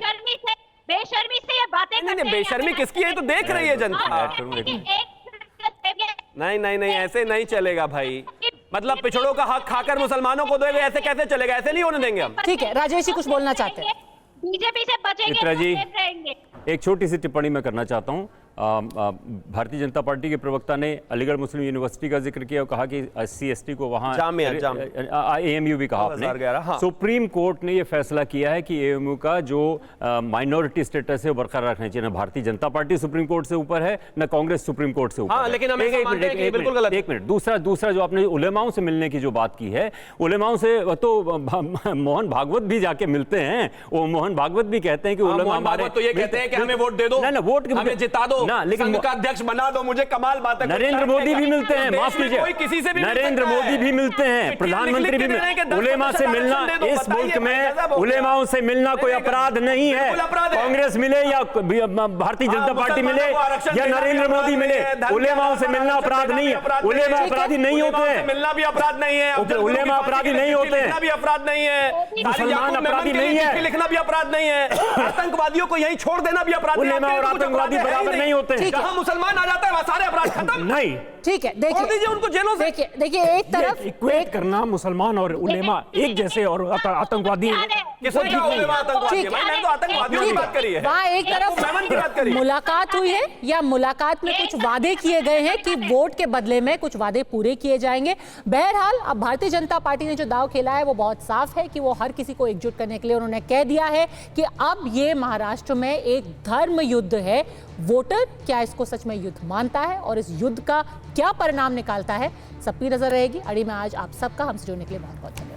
S13: बेशर्मी से ये बातें
S11: नहीं, बेशर्मी किसकी है तो देख रही है जनता। नहीं, ऐसे नहीं चलेगा भाई। मतलब पिछड़ों का हक खाकर मुसलमानों को दोगे, ऐसे कैसे चलेगा? ऐसे नहीं होने देंगे हम।
S1: ठीक है, राजेश जी कुछ बोलना चाहते हैं?
S13: बीजेपी से बचेंगे,
S14: मित्रा जी,
S13: सेफ रहेंगे।
S14: एक छोटी सी टिप्पणी मैं करना चाहता हूँ। भारतीय जनता पार्टी के प्रवक्ता ने अलीगढ़ मुस्लिम यूनिवर्सिटी का जिक्र किया और कहा कि SC/ST को वहाँ AMU भी कहा आपने।
S11: हाँ।
S14: सुप्रीम कोर्ट ने ये फैसला किया है कि AMU का जो माइनॉरिटी स्टेटस है वो बरकरार रखना चाहिए। न Bharatiya Janata party supreme court से ऊपर है, न कांग्रेस सुप्रीम कोर्ट से ऊपर
S11: हाँ,
S14: है।
S11: लेकिन हम ऐसा मानते हैं कि बिल्कुल गलत है।
S14: एक मिनट, दूसरा जो आपने उलेमाओं से मिलने की जो बात की है, उलेमाओं से तो मोहन भागवत भी जाके मिलते हैं। वो मोहन भागवत भी कहते हैं कि उलेमा हमारे
S11: तो ये कहते हैं कि हमें वोट दे दो,
S14: वोट
S11: हमें जिता दो,
S14: लेकिन
S11: संघ का अध्यक्ष बना दो। मुझे कमाल बात है।
S14: नरेंद्र मोदी भी मिलते हैं, माफ कीजिए,
S11: कोई किसी से भी
S14: नरेंद्र मोदी भी मिलते हैं, प्रधानमंत्री भी मिलते। उलेमा से मिलना इस मुल्क में, उलेमाओं से मिलना कोई अपराध नहीं है। कांग्रेस मिले या भारतीय जनता पार्टी मिले या नरेंद्र मोदी मिले, उलेमाओं से मिलना अपराध नहीं है। उलेमा अपराधी नहीं होते हैं,
S11: मिलना भी अपराध नहीं है।
S14: उलेमा अपराधी नहीं होते हैं,
S11: भी अपराध नहीं है।
S14: मुसलमान अपराधी नहीं है,
S11: लिखना भी अपराध नहीं है। आतंकवादियों को यहीं छोड़ देना भी अपराध नहीं है।
S14: उलेमा और आतंकवादी बराबर नहीं होते हैं।
S11: जहां मुसलमान आ जाता है वहां सारे अपराध खत्म।
S14: नहीं,
S1: ठीक है, देखिए
S11: उनको जेलों से।
S1: देखिए एक तरफ
S14: इक्वेट करना मुसलमान और उलेमा एक जैसे और आतंकवादी
S1: वहाँ एक तरफ मुलाकात हुई है या मुलाकात में कुछ वादे किए गए हैं कि वोट के बदले में कुछ वादे पूरे किए जाएंगे। बहरहाल अब भारतीय जनता पार्टी ने जो दाव खेला है वो बहुत साफ है कि वो हर किसी को एकजुट करने के लिए उन्होंने कह दिया है कि अब ये महाराष्ट्र में एक धर्म युद्ध है। वोटर क्या इसको सच में युद्ध मानता है और इस युद्ध का क्या परिणाम निकालता है, सबकी नजर रहेगी। अड़ी में आज आप सबका हमसे जुड़ने के लिए बहुत बहुत धन्यवाद।